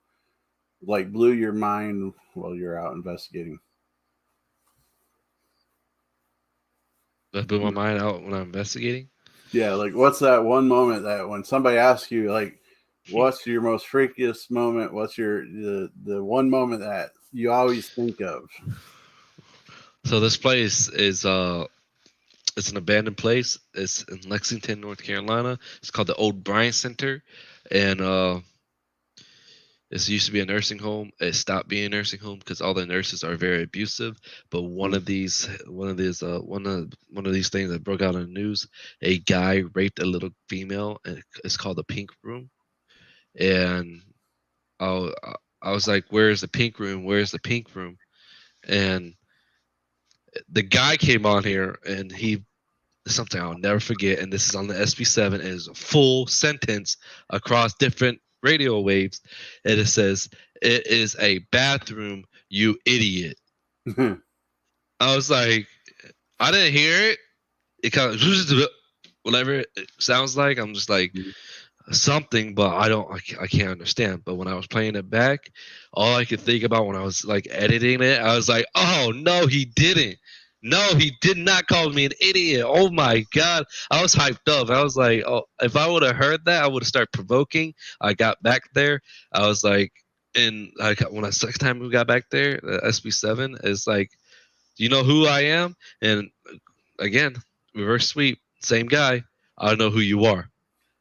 like blew your mind while you're out investigating? That blew my mind out when I'm investigating? Yeah, like what's that one moment that when somebody asks you, like, what's your most freakiest moment? What's the one moment that you always think of? So this place is it's an abandoned place. It's in Lexington, North Carolina. It's called the Old Bryant Center, and it used to be a nursing home. It stopped being a nursing home because all the nurses are very abusive. But one of these things that broke out in the news, a guy raped a little female, and it's called the Pink Room. And I was like, "Where's the Pink Room? Where's the Pink Room?" And the guy came on here, and something I'll never forget, and this is on the SB7, is a full sentence across different radio waves, and it says, "It is a bathroom, you idiot." I was like, I didn't hear it. It kind of whatever it sounds like. I'm just like something, but I can't understand. But when I was playing it back, all I could think about when I was like editing it, I was like, oh no, he didn't. No, he did not call me an idiot. Oh my God. I was hyped up. I was like, oh, if I would have heard that, I would have started provoking. I got back there. I was like, when I second time we got back there, the SB7 is like, do you know who I am? And again, reverse sweep, same guy. I know who you are.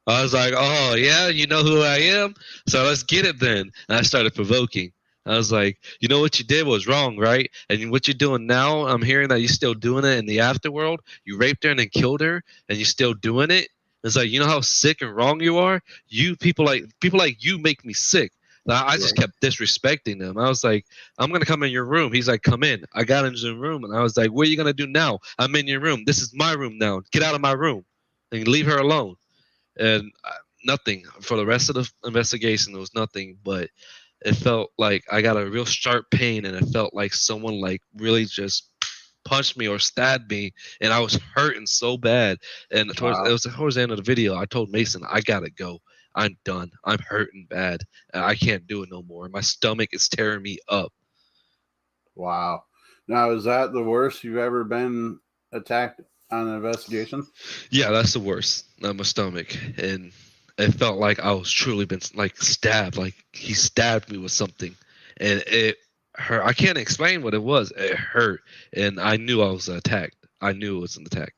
I was like, oh, yeah, you know who I am? So let's get it then. And I started provoking. I was like, you know what you did was wrong, right? And what you're doing now, I'm hearing that you're still doing it in the afterworld. You raped her and then killed her, and you're still doing it. It's like, you know how sick and wrong you are? You people like you make me sick. I just kept disrespecting them. I was like, I'm gonna come in your room. He's like, come in. I got into the room, and I was like, what are you gonna do now? I'm in your room. This is my room now. Get out of my room, and leave her alone. And nothing for the rest of the investigation. There was nothing, but it felt like I got a real sharp pain, and it felt like someone like really just punched me or stabbed me, and I was hurting so bad. And it was towards the end of the video, I told Mason, I gotta go. I'm done. I'm hurting bad. I can't do it no more. My stomach is tearing me up. Wow. Now, is that the worst you've ever been attacked on an investigation? Yeah, that's the worst. My stomach, and it felt like I was truly been like stabbed. Like he stabbed me with something, and it hurt. I can't explain what it was. It hurt, and I knew I was attacked. I knew it was an attack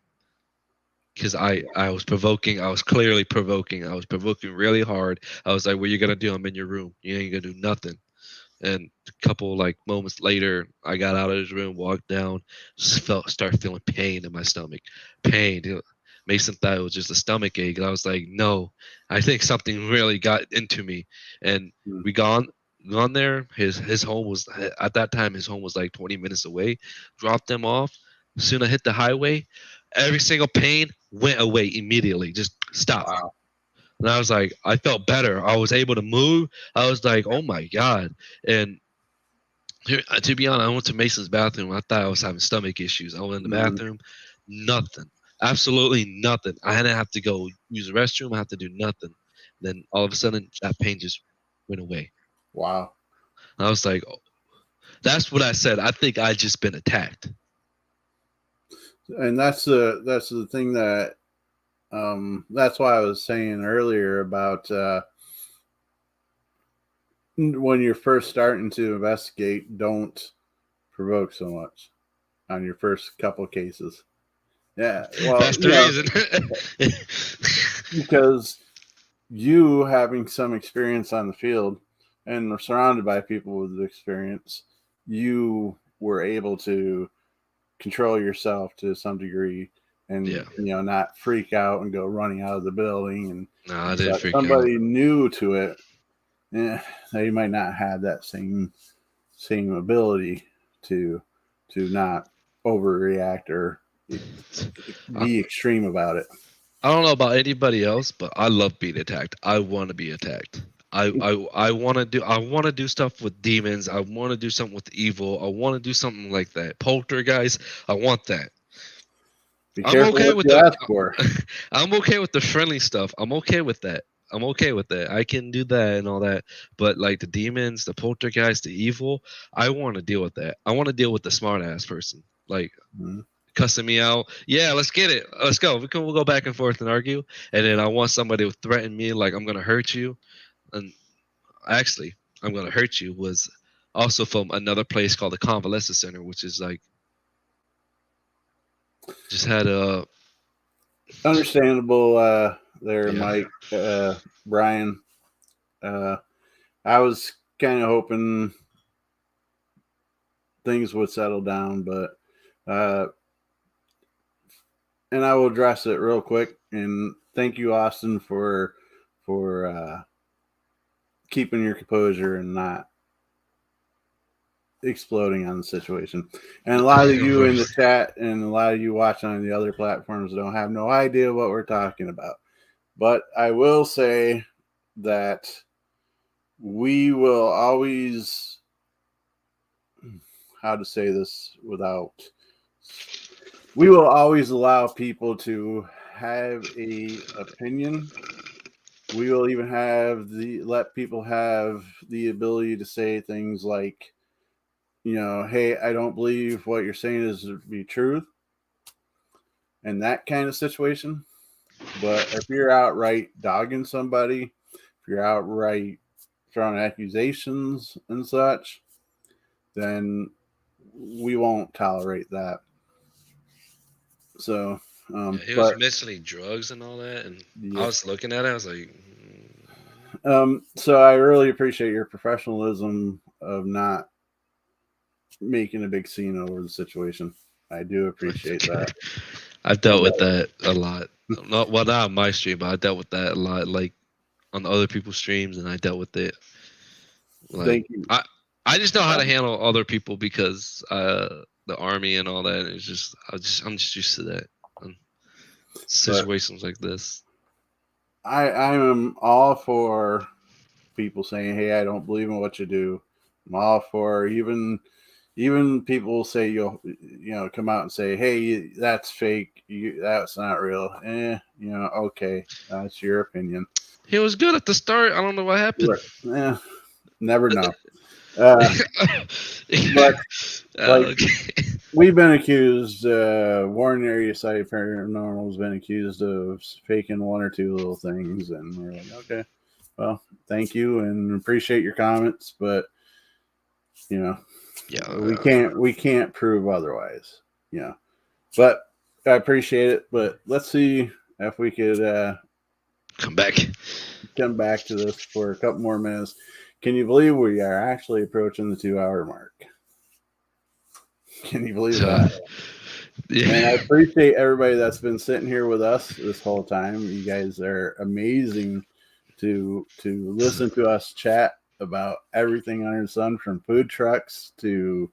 because I was provoking. I was clearly provoking. I was provoking really hard. I was like, "What are you gonna do? I'm in your room. You ain't gonna do nothing." And a couple like moments later, I got out of his room, walked down, started feeling pain in my stomach. Pain. Mason thought it was just a stomach ache, and I was like, no, I think something really got into me. And we gone there. His home was at that time. His home was like 20 minutes away. Dropped them off. As soon as I hit the highway, every single pain went away immediately. Just stopped. Wow. And I was like, I felt better. I was able to move. I was like, oh my God. And here, to be honest, I went to Mason's bathroom. I thought I was having stomach issues. I went in the bathroom, nothing. Absolutely nothing. I didn't have to go use the restroom. I had to do nothing. Then all of a sudden, that pain just went away. Wow. And I was like, oh, that's what I said. I think I just been attacked. And that's the thing that that's why I was saying earlier about when you're first starting to investigate, don't provoke so much on your first couple cases. Yeah, well, that's the reason. Because you having some experience on the field and surrounded by people with experience, you were able to control yourself to some degree and not freak out and go running out of the building. And no, I didn't freak somebody out. new to it, they might not have that same ability to not overreact or be extreme about it. I don't know about anybody else, but I love being attacked. I want to be attacked. I want to do stuff with demons. I want to do something with evil. I want to do something like that. Poltergeist. I want that. I'm okay with that. I'm okay with the friendly stuff. I'm okay with that. I can do that and all that. But like the demons, the poltergeist, the evil, I want to deal with that. I want to deal with the smart ass person. Like cussing me out. Yeah, let's get it. Let's go. We'll go back and forth and argue. And then I want somebody to threaten me like I'm gonna hurt you. And actually, I'm gonna hurt you was also from another place called the Convalescent Center, which is like just had a understandable there, Mike, Brian. I was kind of hoping things would settle down, but and I will address it real quick. And thank you, Austin, for keeping your composure and not exploding on the situation. And a lot of you in the chat and a lot of you watching on the other platforms don't have no idea what we're talking about. But I will say that we will always, how to say this without, we will always allow people to have a opinion. We will even let people have the ability to say things like, hey, I don't believe what you're saying is to be truth, and that kind of situation. But if you're outright dogging somebody, if you're outright throwing accusations and such, then we won't tolerate that. So, he was mentioning drugs and all that, and I was looking at it. I was like, so I really appreciate your professionalism of not making a big scene over the situation. I do appreciate that. I've dealt with that a lot. Not on my stream, but I dealt with that a lot, like on other people's streams, and I dealt with it. Like, thank you. I just know how to handle other people because the army and all that. It's just I'm just used to that. Situations like this. I'm all for people saying, "Hey, I don't believe in what you do." I'm all for even people say you'll come out and say, "Hey, that's fake. That's not real." Okay, that's your opinion. He was good at the start. I don't know what happened. Never know. But we've been accused. Warren Area Site Paranormal has been accused of faking one or two little things, and we're like, okay, well, thank you and appreciate your comments, but we can't prove otherwise. But I appreciate it. But let's see if we could come back to this for a couple more minutes. Can you believe we are actually approaching the 2-hour mark? Can you believe that? Yeah. And I appreciate everybody that's been sitting here with us this whole time. You guys are amazing to listen to us chat about everything under the sun, from food trucks to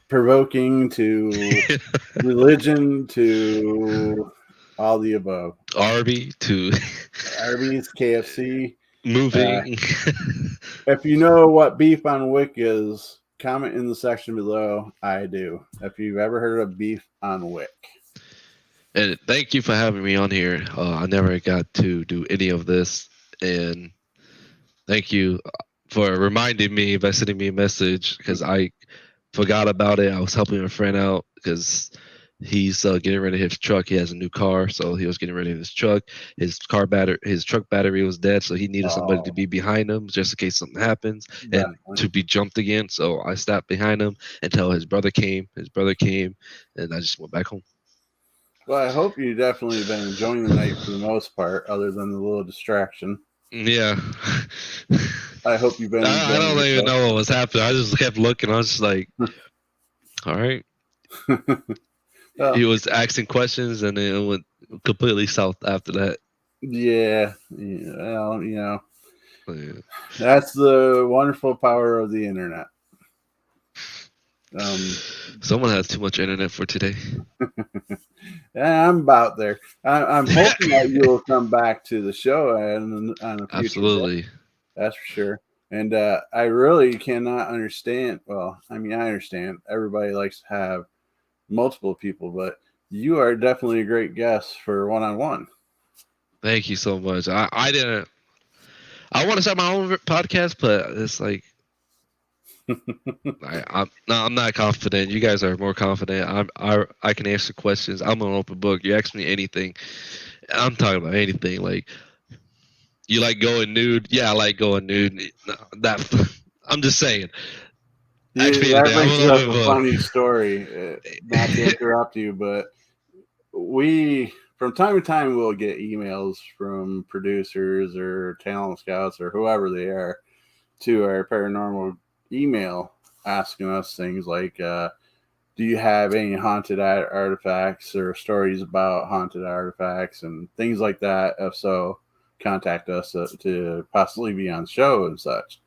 provoking to religion to all the above. Arby's, KFC. Moving. If you know what beef on wick is, comment in the section below. I do. If you've ever heard of beef on wick. And thank you for having me on here. I never got to do any of this, and thank you for reminding me by sending me a message, because I forgot about it. I was helping a friend out because he's getting rid of his truck. He has a new car, so he was getting rid of his truck. His truck battery was dead, so he needed somebody to be behind him just in case something happens and to be jumped again. So I stopped behind him until his brother came. And I just went back home. Well, I hope you definitely have been enjoying the night for the most part, other than the little distraction. Yeah. I hope you've been. I don't even know what was happening. I just kept looking. I was just like, all right. He was asking questions, and then it went completely south after that. Yeah. Well, that's the wonderful power of the internet. Someone has too much internet for today. I'm about there. I'm hoping that you will come back to the show on a future Absolutely. Day. That's for sure. And I really cannot understand. Well, I mean, I understand everybody likes to have multiple people, but you are definitely a great guest for one-on-one. Thank you so much. I want to start my own podcast, but it's like I'm not confident. You guys are more confident. I can answer questions. I'm an open book. You ask me anything, I'm talking about anything. Like, you like going nude? Yeah, I like going nude. I'm just saying. That brings up a funny story. Not to interrupt you, but we, from time to time, will get emails from producers or talent scouts or whoever they are to our paranormal email asking us things like, do you have any haunted artifacts or stories about haunted artifacts and things like that? If so, contact us to possibly be on show and such.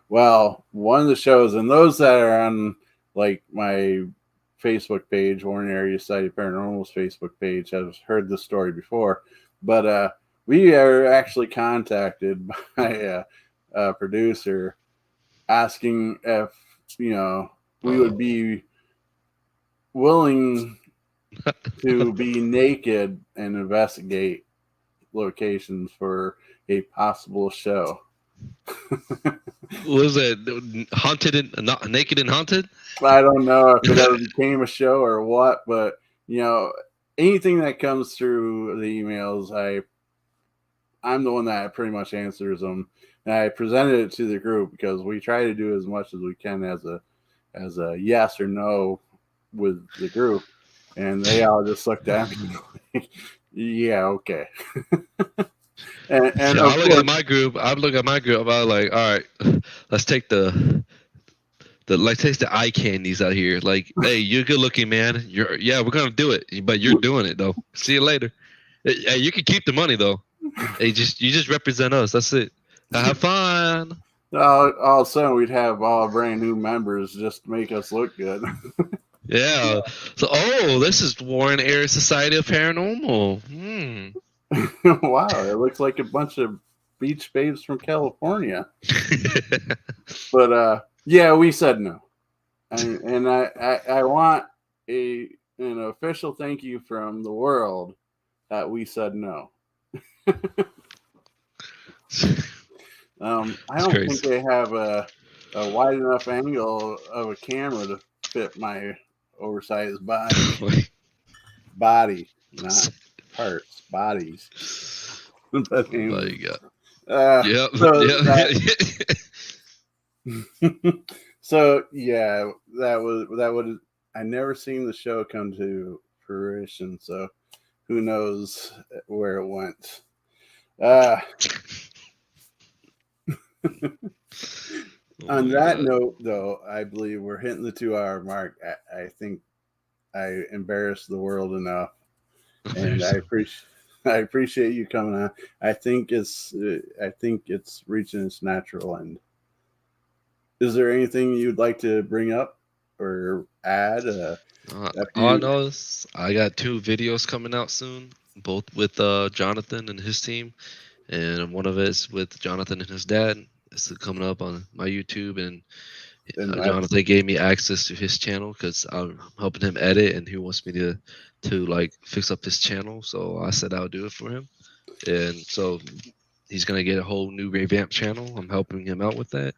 Well, one of the shows, and those that are on like my Facebook page, Warren Area Society Paranormal's Facebook page, have heard this story before, but we are actually contacted by a producer asking if we would be willing to be naked and investigate locations for a possible show. Was it haunted and not naked and haunted? I don't know if it ever became a show or what, but anything that comes through the emails, I'm the one that pretty much answers them, and I presented it to the group because we try to do as much as we can as a yes or no with the group, and they all just looked at me like, yeah, okay. and I look at my group. I look at my group. I'm like, all right, let's take the eye candies out here. Like, hey, you're good looking, man. We're gonna do it, but you're doing it though. See you later. Hey, you can keep the money though. Hey, you just represent us. That's it. Have fun. All of a sudden, we'd have all brand new members just to make us look good. Yeah. So, this is Warren Air Society of Paranormal. Wow, it looks like a bunch of beach babes from California. But yeah, we said no, and I want an official thank you from the world that we said no. I don't think they have a wide enough angle of a camera to fit my oversized body. Body, not parts, bodies. But anyway, so yeah, that would I never seen the show come to fruition, so who knows where it went. On that note, though, I believe we're hitting the 2-hour mark. I think I embarrassed the world enough, and I appreciate you coming on. I think it's reaching its natural end. Is there anything you'd like to bring up or add? All I know is I got 2 videos coming out soon, both with Jonathan and his team, and one of it is with Jonathan and his dad. It's coming up on my YouTube, and Jonathan gave me access to his channel because I'm helping him edit, and he wants me to like fix up his channel. So I said I'll do it for him, and so he's gonna get a whole new revamped channel. I'm helping him out with that,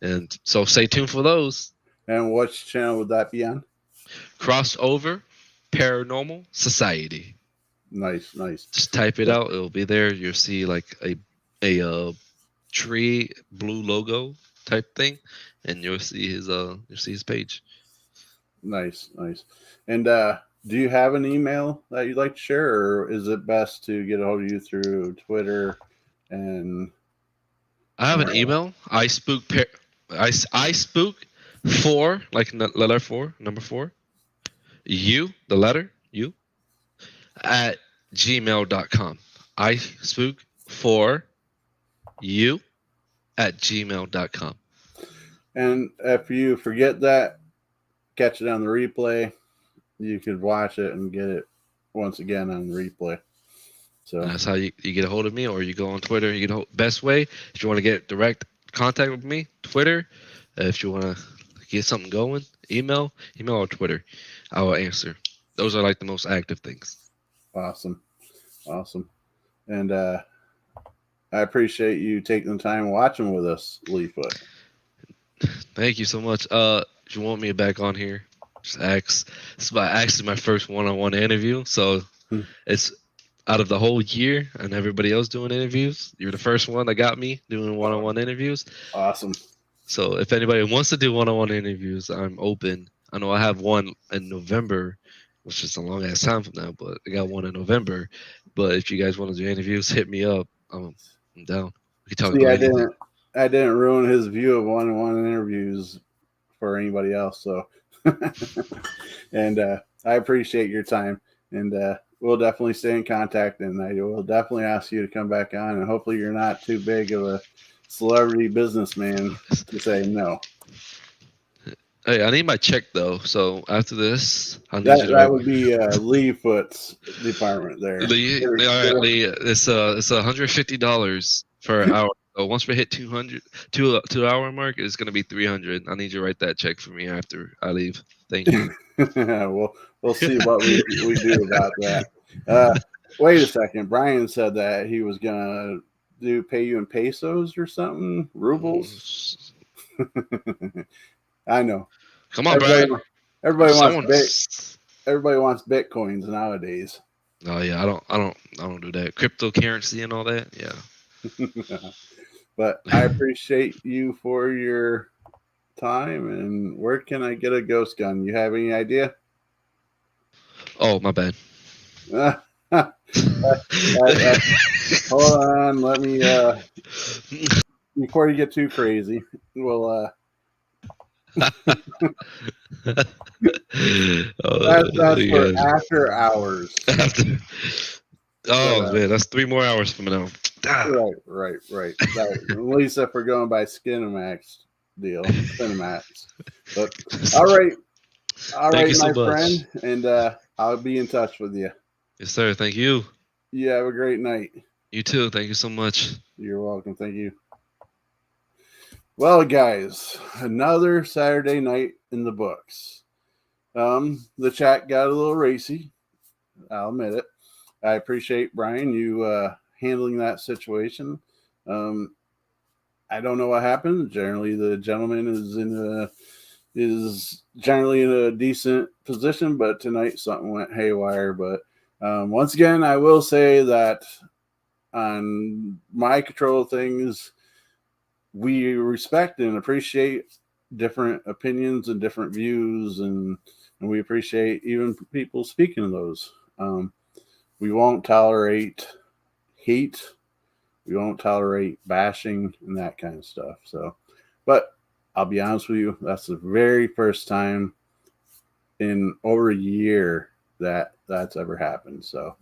and so stay tuned for those. And which channel would that be on? Crossover Paranormal Society. Nice. Just type it out; it'll be there. You'll see like a tree blue logo type thing, and you'll see his page. Nice. And do you have an email that you'd like to share, or is it best to get a hold of you through Twitter? And I have an email. I spook 4, like letter 4, number 4. You, the letter U, at gmail.com. I spook 4 you at gmail.com. And if you forget that, catch it on the replay. You could watch it and get it once again on the replay. So that's how you get a hold of me, or you go on Twitter. You get best way if you want to get direct contact with me, Twitter. If you want to get something going, email or Twitter. I will answer. Those are like the most active things. Awesome. And I appreciate you taking the time watching with us, Leefoot. Thank you so much. If you want me back on here, just ask. This is actually my first one-on-one interview, so it's out of the whole year and everybody else doing interviews. You're the first one that got me doing one-on-one interviews. Awesome. So if anybody wants to do one-on-one interviews, I'm open. I know I have one in November, which is a long ass time from now, but I got one in November. But if you guys want to do interviews, hit me up. I'm down. We can talk about anything. I didn't ruin his view of one-on-one interviews for anybody else. So, and I appreciate your time, and we'll definitely stay in contact, and I will definitely ask you to come back on, and hopefully you're not too big of a celebrity businessman to say no. Hey, I need my check though. So after this, that would be Leefoot's department there. Lee, it's $150 per hour. So once we hit 2-hour mark, it's gonna be $300. I need you to write that check for me after I leave. Thank you. We'll see what we do about that. Wait a second. Brian said that he was gonna do pay you in pesos or something? Rubles? I know. Come on, Brian. Everybody wants bitcoins nowadays. Oh yeah, I don't do that. Cryptocurrency and all that. Yeah. But I appreciate you for your time. And where can I get a ghost gun? You have any idea? Oh, my bad. Hold on, let me before you get too crazy, we'll that's for after hours. Man, that's 3 more hours from now. Right. At least if we're going by Skinemax deal, Cinemax. But all right, my friend, and I'll be in touch with you. Yes, sir. Thank you. You have a great night. You too. Thank you so much. You're welcome. Thank you. Well, guys, another Saturday night in the books. The chat got a little racy. I'll admit it. I appreciate, Brian, you handling that situation. I don't know what happened. Generally, the gentleman is generally in a decent position, but tonight something went haywire. But once again, I will say that on my control of things, we respect and appreciate different opinions and different views, and we appreciate even people speaking of those. We won't tolerate hate. We won't tolerate bashing and that kind of stuff. So, but I'll be honest with you, that's the very first time in over a year that that's ever happened. So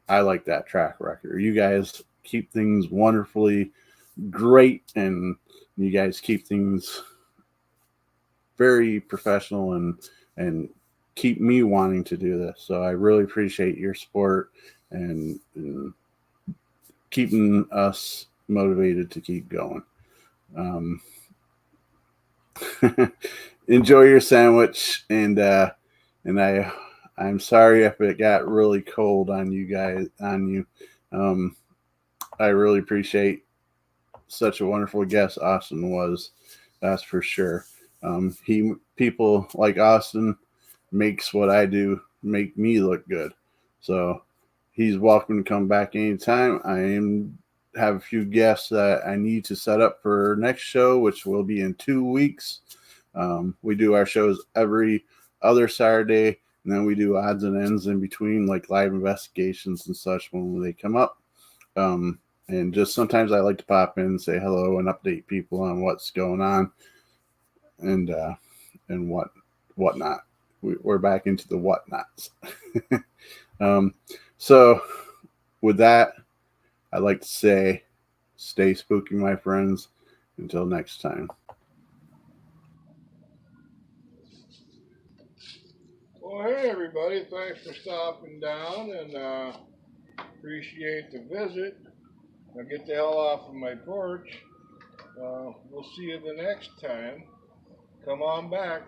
I like that track record. You guys keep things wonderfully great, and you guys keep things very professional and keep me wanting to do this. So I really appreciate your support and keeping us motivated to keep going. Enjoy your sandwich, and I'm sorry if it got really cold on you guys. I really appreciate such a wonderful guest Austin was. That's for sure. People like Austin makes what I do make me look good. So he's welcome to come back anytime. I have a few guests that I need to set up for next show, which will be in 2 weeks. We do our shows every other Saturday, and then we do odds and ends in between, like live investigations and such when they come up. And just sometimes I like to pop in and say hello and update people on what's going on and whatnot. We're back into the whatnots. So with that, I'd like to say, stay spooky, my friends. Until next time. Well, hey, everybody. Thanks for stopping down, and appreciate the visit. Now get the hell off of my porch. We'll see you the next time. Come on back.